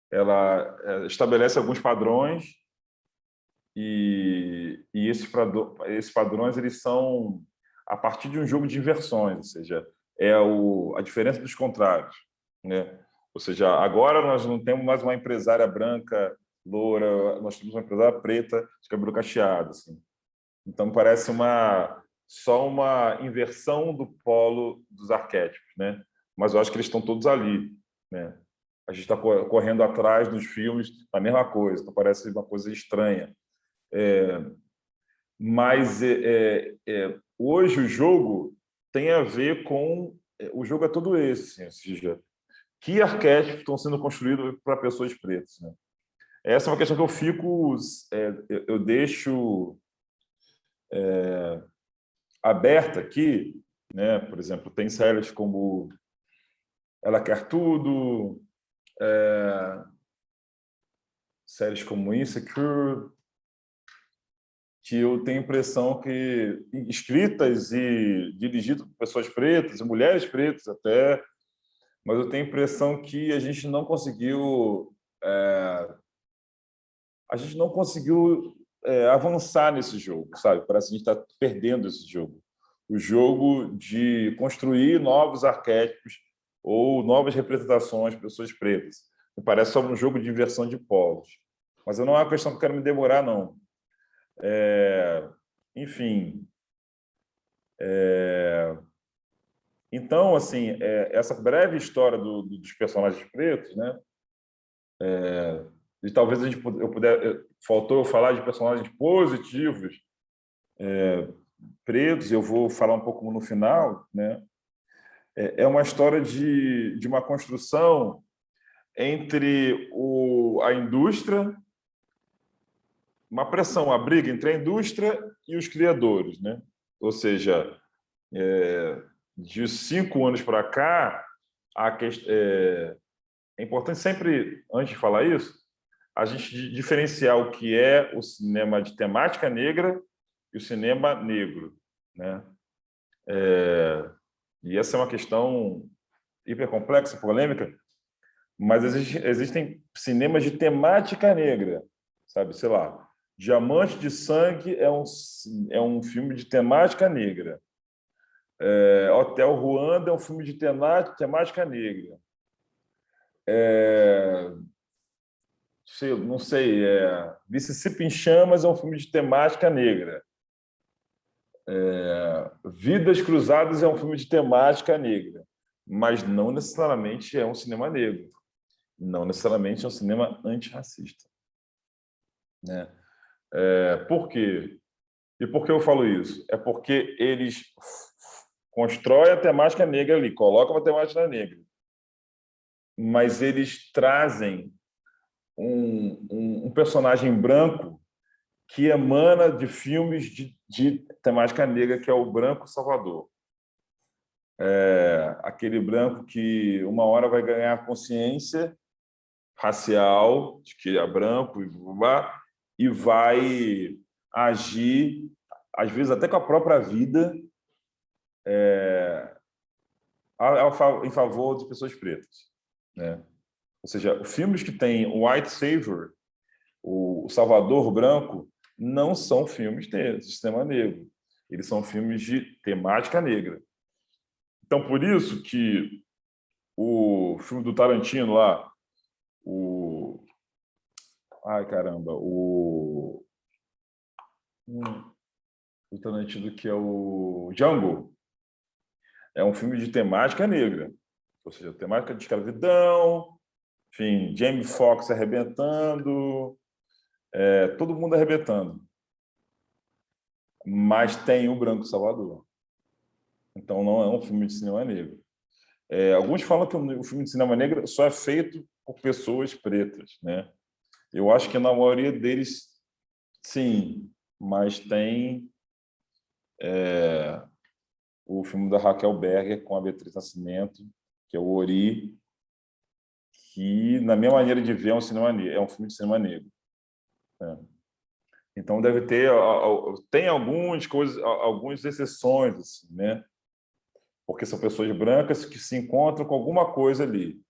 ela estabelece alguns padrões e esses padrões eles são a partir de um jogo de inversões, ou seja, a diferença dos contrários, né? Ou seja, agora nós não temos mais uma empresária branca, loura, nós temos uma empresária preta de cabelo cacheado, assim. Então parece só uma inversão do polo dos arquétipos, né? Mas eu acho que eles estão todos ali, né? A gente está correndo atrás dos filmes da mesma coisa, então parece uma coisa estranha. Mas hoje o jogo tem a ver com... O jogo é todo esse, assim, ou seja, que arquétipos estão sendo construídos para pessoas pretas, né? Essa é uma questão que eu fico... eu deixo aberta aqui, né? Por exemplo, tem séries como Ela Quer Tudo, séries como Insecure, que eu tenho a impressão que escritas e dirigidas por pessoas pretas, mulheres pretas até, mas eu tenho a impressão que a gente não conseguiu avançar nesse jogo, sabe? Parece que a gente está perdendo esse jogo. O jogo de construir novos arquétipos ou novas representações de pessoas pretas. Me parece só um jogo de inversão de polos. Mas não é uma questão que eu quero me demorar, não. Enfim. Então, assim, essa breve história dos personagens pretos, né? E talvez faltou eu falar de personagens positivos, pretos, eu vou falar um pouco no final, né? É uma história de uma construção entre a indústria, uma pressão, uma briga entre a indústria e os criadores, né? Ou seja, de 5 anos para cá, é importante sempre, antes de falar isso, a gente diferenciar o que é o cinema de temática negra e o cinema negro, né? E essa é uma questão hipercomplexa, polêmica, mas existem cinemas de temática negra, sabe? Sei lá, Diamante de Sangue é um filme de temática negra. Hotel Ruanda é um filme de temática negra. Não sei, Mississippi em Chamas é um filme de temática negra. Vidas Cruzadas é um filme de temática negra, mas não necessariamente é um cinema negro, não necessariamente é um cinema antirracista, né? Por quê? E por que eu falo isso? É porque eles constroem a temática negra ali, colocam a temática negra, mas eles trazem um personagem branco que emana de filmes de temática negra, que é o Branco Salvador. Aquele branco que uma hora vai ganhar consciência racial, de que é branco, e vai agir, às vezes até com a própria vida, em favor de pessoas pretas, né? Ou seja, filmes que têm o White Savior, o Salvador Branco, não são filmes de sistema negro. Eles são filmes de temática negra. Então, por isso que o filme do Tarantino lá, ai, caramba, o Tarantino, que é o Django, é um filme de temática negra. Ou seja, temática de escravidão, enfim, Jamie Foxx arrebentando, todo mundo arrebentando. Mas tem o Branco Salvador. Então, não é um filme de cinema negro. Alguns falam que o filme de cinema negro só é feito por pessoas pretas, né? Eu acho que na maioria deles, sim, mas tem o filme da Raquel Berger com a Beatriz Nascimento, que é o Ori, que, na minha maneira de ver, é um filme de cinema negro, né? Então, deve ter... Tem algumas exceções, assim, né? Porque são pessoas brancas que se encontram com alguma coisa ali.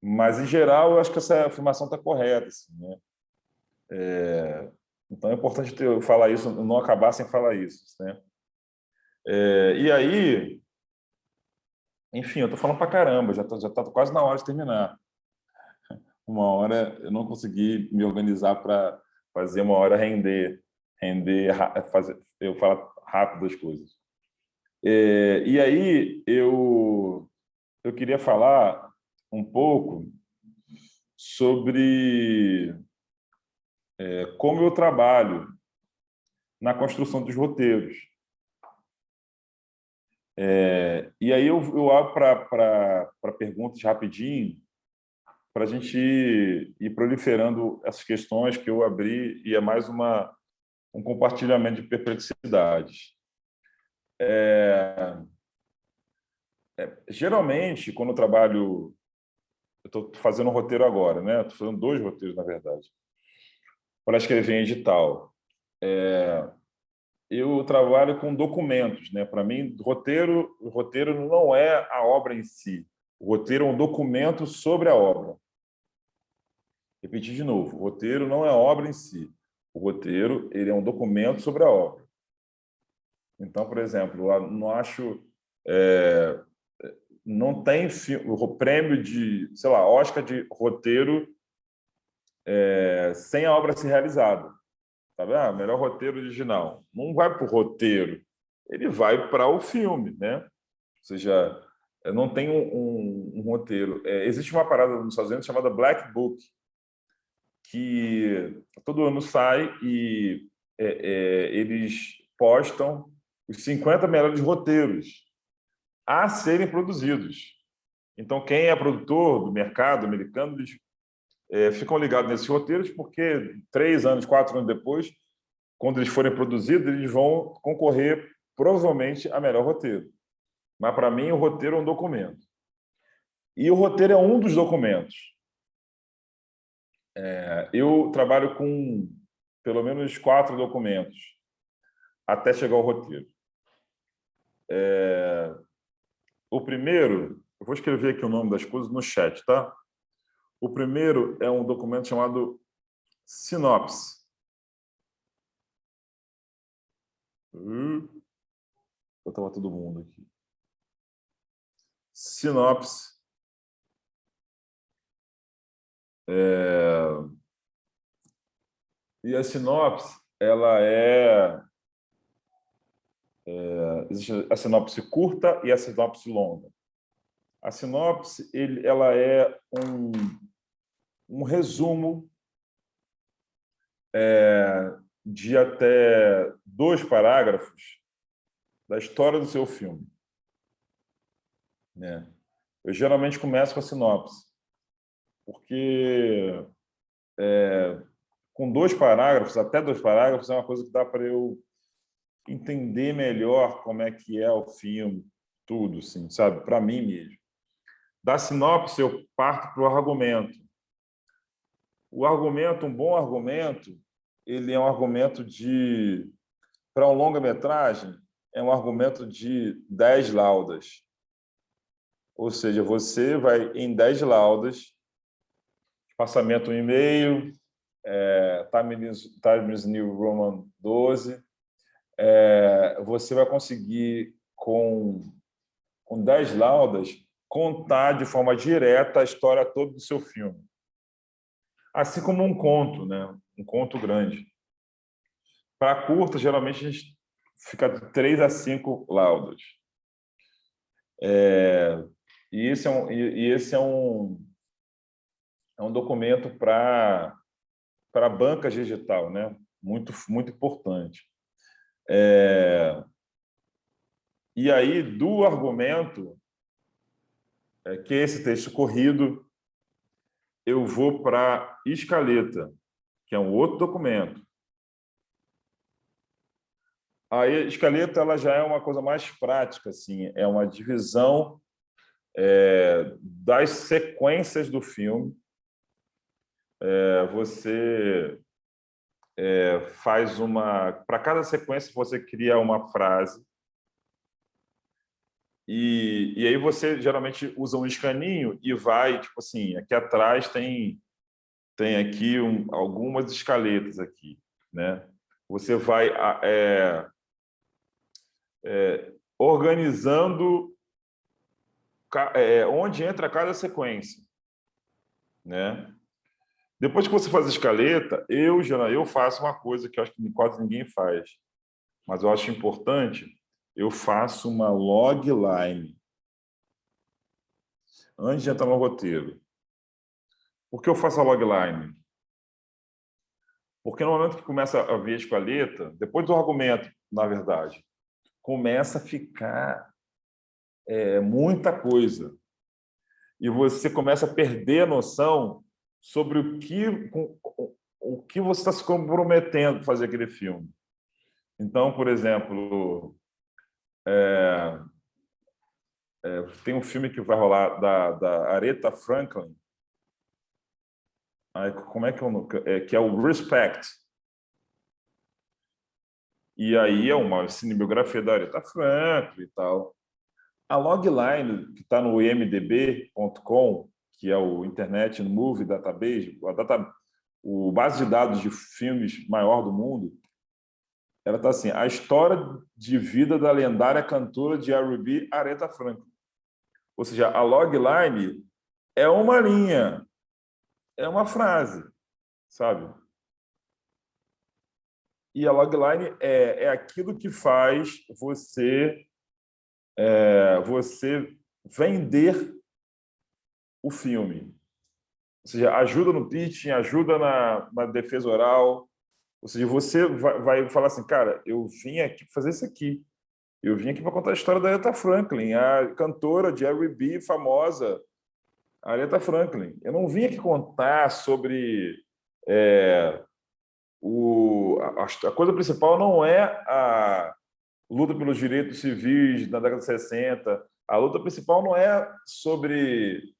Mas, em geral, eu acho que essa afirmação está correta, assim, né? Então, é importante eu falar isso, não acabar sem falar isso, né? E aí, enfim, eu estou falando para caramba, já tá quase na hora de terminar. Uma hora eu não consegui me organizar para fazer uma hora eu falar rápido as coisas. E aí eu queria falar um pouco sobre como eu trabalho na construção dos roteiros. E aí eu abro para perguntas rapidinho, para a gente ir proliferando essas questões que eu abri, e é mais um compartilhamento de perplexidades. Geralmente, quando eu trabalho, eu estou fazendo um roteiro agora, né? Estou fazendo 2 roteiros, na verdade, para escrever em edital. Eu trabalho com documentos, né? Para mim, o roteiro não é a obra em si. O roteiro é um documento sobre a obra. Repetir de novo, o roteiro não é a obra em si. O roteiro, ele é um documento sobre a obra. Então, por exemplo, eu não acho... não tem o prêmio de, sei lá, Oscar de roteiro sem a obra ser realizada. Tá vendo? Melhor roteiro original. Não vai para o roteiro, ele vai para o filme, né? Ou seja, não tem um roteiro. Existe uma parada nos Estados Unidos chamada Black Book, que todo ano sai e eles postam os 50 melhores roteiros a serem produzidos. Então, quem é produtor do mercado americano, eles ficam ligados nesses roteiros, porque 3 anos, 4 anos depois, quando eles forem produzidos, eles vão concorrer provavelmente a melhor roteiro. Mas, para mim, o roteiro é um documento. E o roteiro é um dos documentos. Eu trabalho com pelo menos 4 documentos até chegar ao roteiro. O primeiro, eu vou escrever aqui o nome das coisas no chat, tá? O primeiro é um documento chamado sinopse. Botar todo mundo aqui. Sinopse. E a sinopse, ela existe a sinopse curta e a sinopse longa. A sinopse, ela é um resumo de até 2 parágrafos da história do seu filme, né? Eu geralmente começo com a sinopse, porque com 2 parágrafos, até 2 parágrafos, é uma coisa que dá para eu entender melhor como é que é o filme, tudo, assim, sabe? Para mim mesmo. Da sinopse, eu parto para o argumento. O argumento, um bom argumento, ele é um argumento de... Para um longa-metragem, é um argumento de 10 laudas. Ou seja, você vai em 10 laudas, espaçamento 1,5, Times New Roman 12, você vai conseguir, com 10 laudas, contar de forma direta a história toda do seu filme. Assim como um conto, né? Um conto grande. Para curta, geralmente, a gente fica de 3 a 5 laudas. E esse é um documento para a banca digital, né? Muito, muito importante. E aí, do argumento, que é esse texto corrido, eu vou para a escaleta, que é um outro documento. A escaleta, ela já é uma coisa mais prática, assim, é uma divisão das sequências do filme. Você faz uma... Para cada sequência, você cria uma frase. E aí você geralmente usa um escaninho e vai, tipo assim, aqui atrás tem aqui algumas escaletas aqui, né? Você vai organizando onde entra cada sequência, né? Depois que você faz a escaleta, eu faço uma coisa que eu acho que quase ninguém faz, mas eu acho importante, eu faço uma logline antes de entrar no roteiro. Por que eu faço a logline? Porque no momento que começa a ver a escaleta, depois do argumento, na verdade, começa a ficar é muita coisa. E você começa a perder a noção sobre o que você está se comprometendo para fazer aquele filme. Então, por exemplo, tem um filme que vai rolar da Aretha Franklin, como é que que é o Respect. E aí é uma cinebiografia da Aretha Franklin e tal. A logline, que está no imdb.com, que é o Internet Movie Database, o base de dados de filmes maior do mundo, ela está assim: a história de vida da lendária cantora de R&B, Aretha Franklin. Ou seja, a logline é uma linha, é uma frase, sabe? E a logline é aquilo que faz você vender o filme. Ou seja, ajuda no pitching, ajuda na defesa oral. Ou seja, você vai falar assim, cara, eu vim aqui fazer isso aqui. Eu vim aqui para contar a história da Aretha Franklin, a cantora de R&B famosa, a Aretha Franklin. Eu não vim aqui contar sobre... a coisa principal não é a luta pelos direitos civis na década de 60. A luta principal não é sobre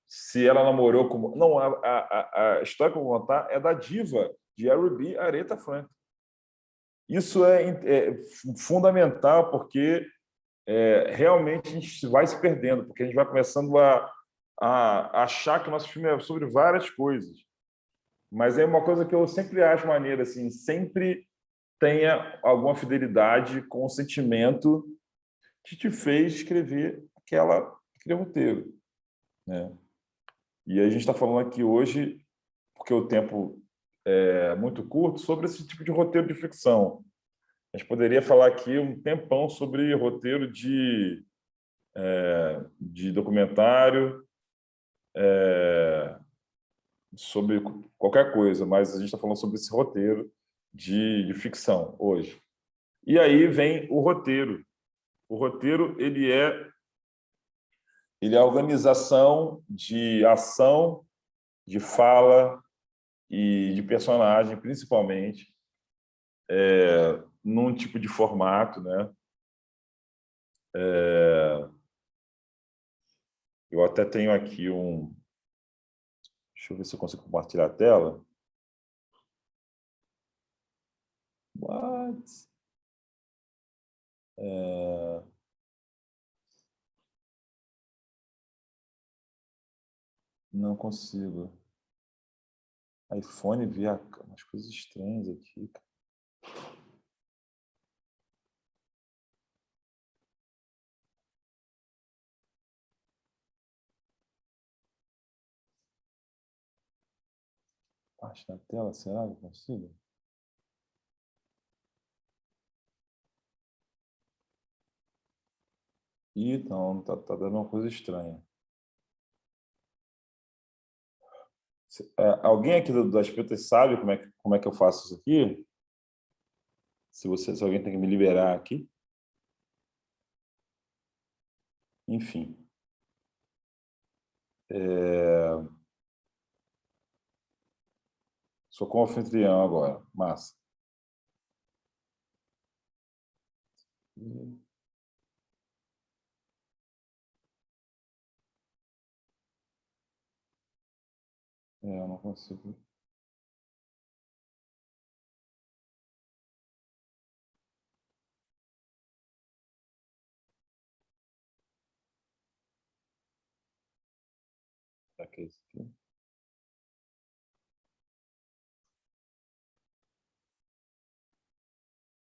se ela namorou com... Não, a história que eu vou contar é da diva de R&B, Aretha Franklin. Isso é fundamental, porque realmente a gente vai se perdendo, porque a gente vai começando a achar que o nosso filme é sobre várias coisas. Mas é uma coisa que eu sempre acho maneira, assim, sempre tenha alguma fidelidade com o sentimento que te fez escrever aquele roteiro, né? E a gente está falando aqui hoje, porque o tempo é muito curto, sobre esse tipo de roteiro de ficção. A gente poderia falar aqui um tempão sobre roteiro de documentário, sobre qualquer coisa, mas a gente está falando sobre esse roteiro de ficção hoje. E aí vem o roteiro. O roteiro ele é a organização de ação, de fala e de personagem, principalmente, num tipo de formato, né? Eu até tenho aqui um... Deixa eu ver se eu consigo compartilhar a tela. What? Não consigo. iPhone via umas coisas estranhas aqui. Parte da tela, será que eu consigo? Ih, não, tá dando uma coisa estranha. Alguém aqui das pretas sabe como é que eu faço isso aqui? Se alguém tem que me liberar aqui. Enfim. Sou com o anfitrião agora. Massa. Eu não consigo. Será que é isso aqui?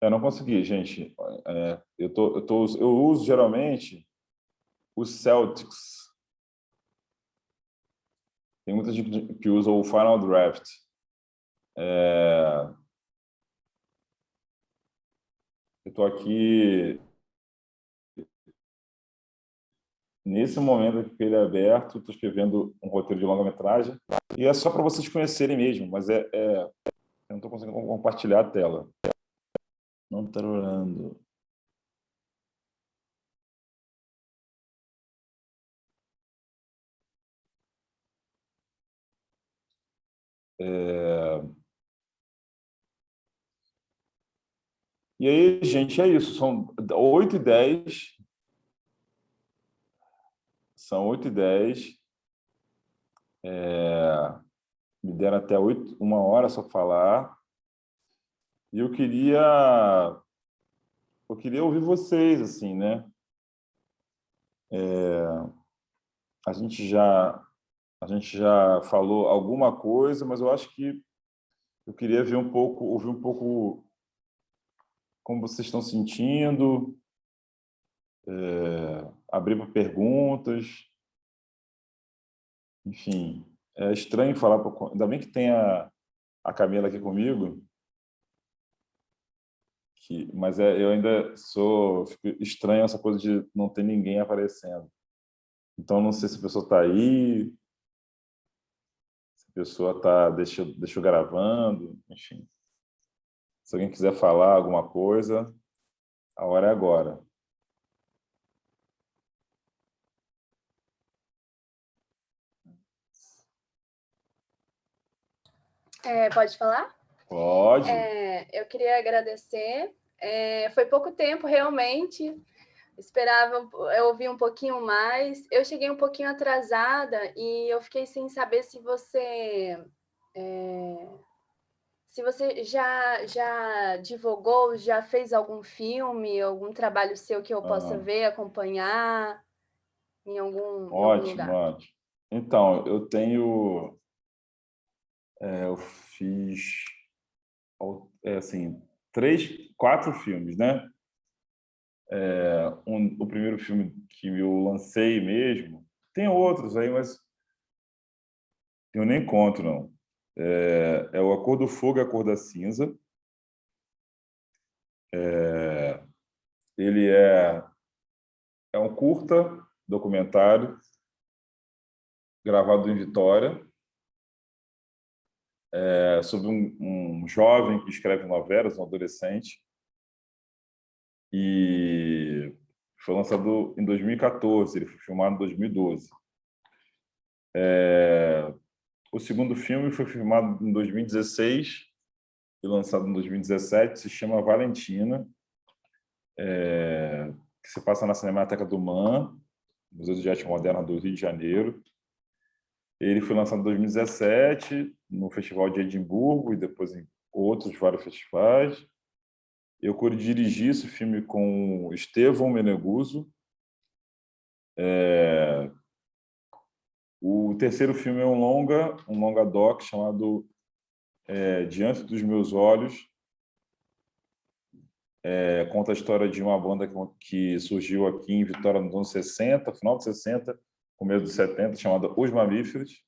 Eu não consegui, gente. Eu uso geralmente os Celtics. Tem muita gente que usa o Final Draft. Eu estou aqui nesse momento que ele é aberto, estou escrevendo um roteiro de longa-metragem e é só para vocês conhecerem mesmo, mas eu não estou conseguindo compartilhar a tela. Não está orando. E aí, gente, é isso. São 8h10. São 8h10. Me deram até 1 hora só falar. E eu queria ouvir vocês, assim, né? A gente já falou alguma coisa, mas eu acho que eu queria ouvir um pouco como vocês estão sentindo, abrir para perguntas, enfim. É estranho falar, ainda bem que tem a Camila aqui comigo, mas eu ainda fico estranho essa coisa de não ter ninguém aparecendo. Então, não sei se a pessoa está aí, se a pessoa deixou gravando, enfim. Se alguém quiser falar alguma coisa, a hora é agora. Pode falar? Pode. Eu queria agradecer. Foi pouco tempo, realmente. Esperava eu ouvir um pouquinho mais. Eu cheguei um pouquinho atrasada e eu fiquei sem saber se você já divulgou, já fez algum filme, algum trabalho seu que eu possa ver, acompanhar em algum Ótimo, lugar. ótimo. Então, eu fiz assim, 4 filmes, né? O primeiro filme que eu lancei mesmo, tem outros aí, mas eu nem conto, não. É o A Cor do Fogo e a Cor da Cinza. Ele é um curta documentário gravado em Vitória, sobre um jovem que escreve novelas, um adolescente, e foi lançado em 2014, ele foi filmado em 2012. O segundo filme foi filmado em 2016 e lançado em 2017, se chama Valentina, que se passa na Cinemateca do MAN, Museu de Arte Moderna do Rio de Janeiro. Ele foi lançado em 2017 no Festival de Edimburgo e depois em vários festivais. Eu dirigi esse filme com Estevão Meneguzzo. O terceiro filme é um longa doc chamado Diante dos Meus Olhos. Conta a história de uma banda que surgiu aqui em Vitória nos anos 60, final dos 60, começo dos 70, chamada Os Mamíferos.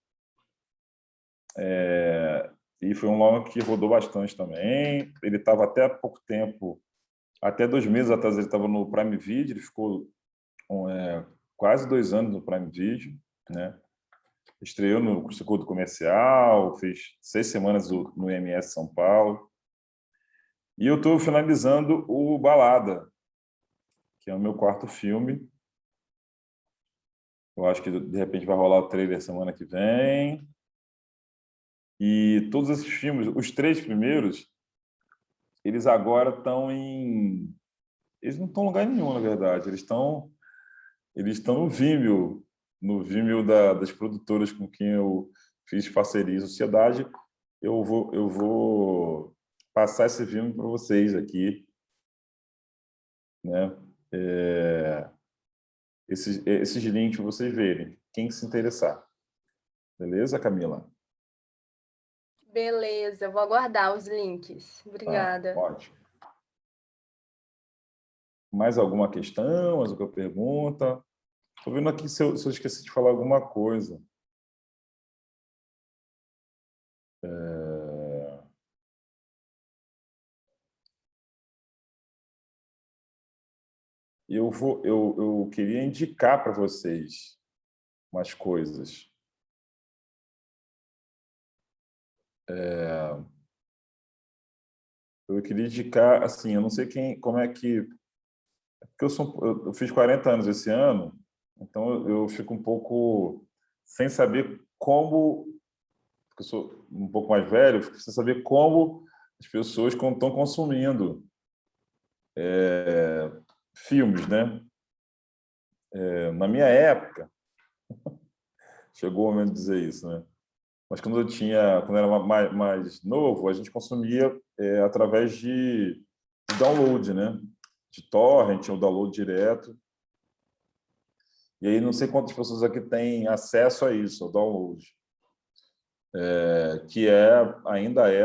E foi um longa que rodou bastante também. Ele estava até há pouco tempo, até 2 meses atrás, ele estava no Prime Video, ele ficou quase 2 anos no Prime Video, né? Estreou no Circuito Comercial, fez 6 semanas no IMS São Paulo. E eu estou finalizando o Balada, que é o meu 4º filme. Eu acho que, de repente, vai rolar o trailer semana que vem. E todos esses filmes, os 3 primeiros, eles agora estão em... Eles não estão em lugar nenhum, na verdade. Eles estão no Vimeo das produtoras com quem eu fiz parceria e sociedade. Eu vou passar esse filme para vocês aqui, né? Esses links para vocês verem, quem se interessar. Beleza, Camila? Beleza, vou aguardar os links. Tá, Obrigada. ótimo. Mais alguma questão, mais alguma pergunta? Estou vendo aqui se eu esqueci de falar alguma coisa. Eu queria indicar para vocês umas coisas. Eu queria indicar, assim, eu não sei como é que... Porque eu fiz 40 anos esse ano, então eu fico um pouco sem saber como... porque eu sou um pouco mais velho, eu preciso saber como as pessoas estão consumindo filmes, né? Na minha época, chegou o momento de dizer isso, né? Mas quando eu era mais novo, a gente consumia através de download, né? De torrent, ou download direto. E aí não sei quantas pessoas aqui têm acesso a isso, ao download, que ainda é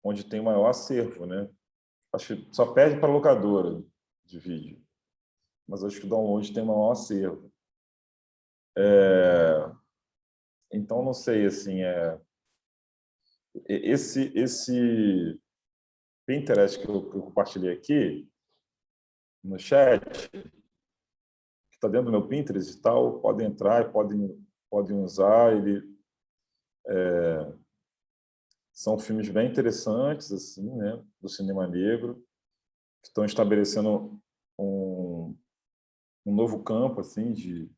onde tem o maior acervo, né? Acho que só perde para a locadora de vídeo, mas acho que o download tem o maior acervo. Então, não sei, assim, esse Pinterest que eu compartilhei aqui no chat, que está dentro do meu Pinterest e tal, podem entrar e podem usar. São filmes bem interessantes, assim, né, do cinema negro, que estão estabelecendo um novo campo, assim, de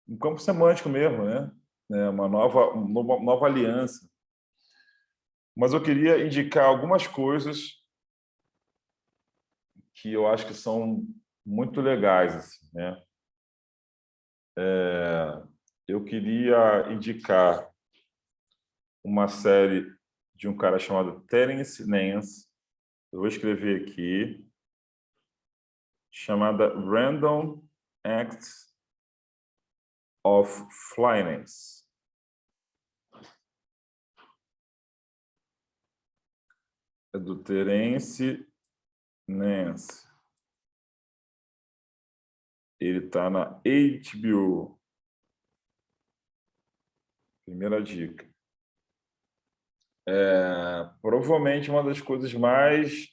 um campo semântico mesmo, né? Uma nova aliança. Mas eu queria indicar algumas coisas que eu acho que são muito legais, assim, né? Eu queria indicar uma série de um cara chamado Terence Nance, eu vou escrever aqui, chamada Random Acts of Flyness. É do Terence Nance. Ele está na HBO. Primeira dica. Provavelmente uma das coisas mais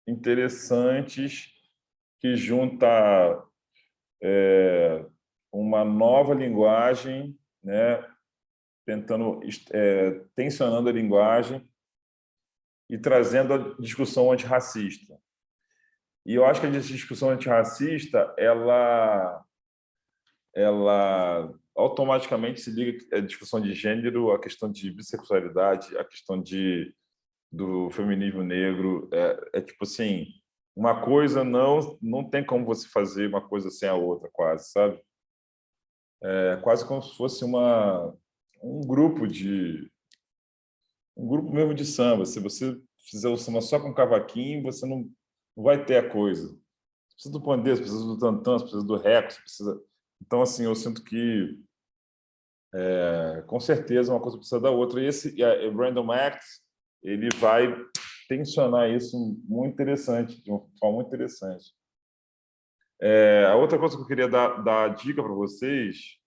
interessantes que junta uma nova linguagem, né, tensionando a linguagem e trazendo a discussão antirracista. E eu acho que a discussão antirracista, ela automaticamente se liga à discussão de gênero, à questão de bissexualidade, à questão do feminismo negro. Tipo assim, uma coisa não tem como você fazer uma coisa sem a outra, quase, sabe? É quase como se fosse um grupo mesmo de samba. Se você fizer o samba só com cavaquinho, você não vai ter a coisa. Você precisa do pandeiro, você precisa do tantã, você precisa do reco, você precisa... Então, assim, eu sinto que, com certeza, uma coisa precisa da outra. E esse Random Acts, ele vai tensionar isso muito interessante, de uma forma muito interessante. A outra coisa que eu queria dar dica para vocês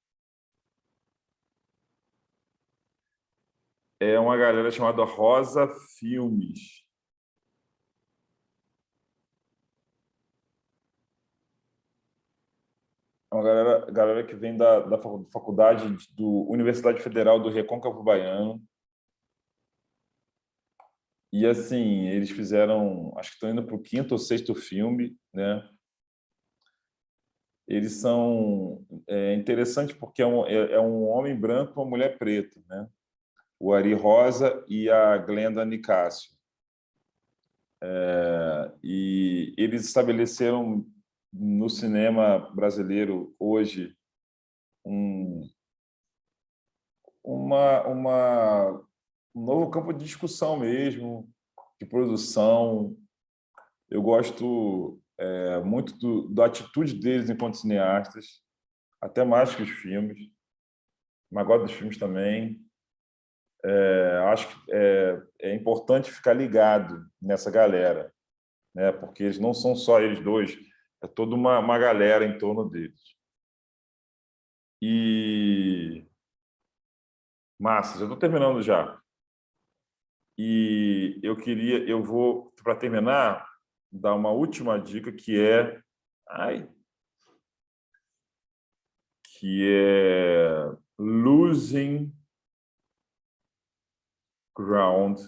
é uma galera chamada Rosa Filmes. É uma galera que vem da faculdade Universidade Federal do Recôncavo Baiano. E, assim, eles fizeram... Acho que estão indo para o 5º ou 6º filme, né? Eles são... interessante porque é um homem branco e uma mulher preta, né? O Ari Rosa e a Glenda Nicásio. E eles estabeleceram no cinema brasileiro hoje um novo campo de discussão mesmo, de produção. Eu gosto muito da atitude deles enquanto cineastas, até mais que os filmes, mas gosto dos filmes também. Acho que é importante ficar ligado nessa galera, né? Porque eles não são só eles dois, é toda uma galera em torno deles. E... Massa, já estou terminando já. E eu vou, para terminar, dar uma última dica que é Losing Ground,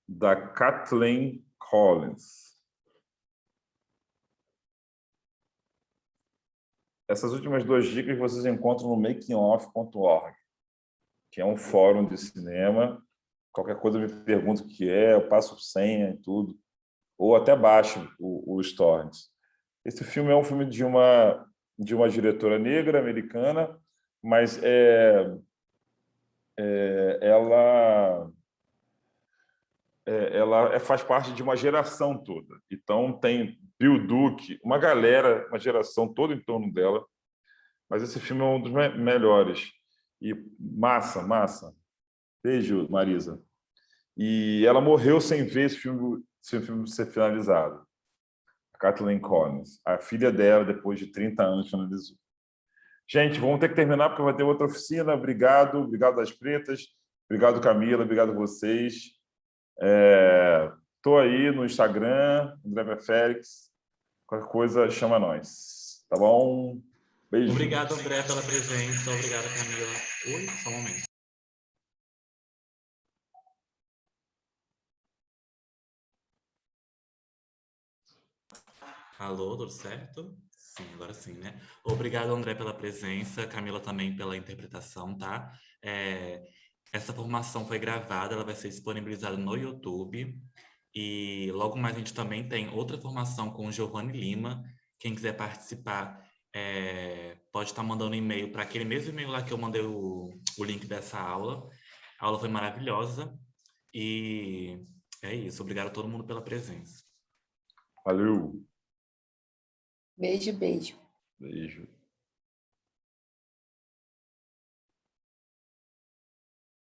da Kathleen Collins. essas últimas 2 dicas vocês encontram no makingoff.org, que é um fórum de cinema. Qualquer coisa me pergunta o que é, eu passo senha e tudo. Ou até baixo os torrents. Esse filme é um filme de uma diretora negra, americana, mas ela faz parte de uma geração toda. Então, tem Bill Duke, uma galera, uma geração toda em torno dela. Mas esse filme é um dos melhores. E massa, massa. Beijo, Marisa. E ela morreu sem ver esse filme ser finalizado. Kathleen Collins. A filha dela, depois de 30 anos, finalizou. Gente, vamos ter que terminar porque vai ter outra oficina. Obrigado. Obrigado das pretas. Obrigado, Camila. Obrigado a vocês. Estou aí no Instagram, André Félix. Qualquer coisa, chama nós. Tá bom? Beijo. Obrigado, André, pela presença. Obrigado, Camila. Oi, só um momento. Alô, tudo certo? Sim, agora sim, né? Obrigado, André, pela presença. Camila também pela interpretação, tá? Essa formação foi gravada, ela vai ser disponibilizada no YouTube. E logo mais a gente também tem outra formação com o Giovanni Lima. Quem quiser participar, pode estar mandando e-mail para aquele mesmo e-mail lá que eu mandei o link dessa aula. A aula foi maravilhosa. E é isso. Obrigado a todo mundo pela presença. Valeu. Beijo, beijo. Beijo.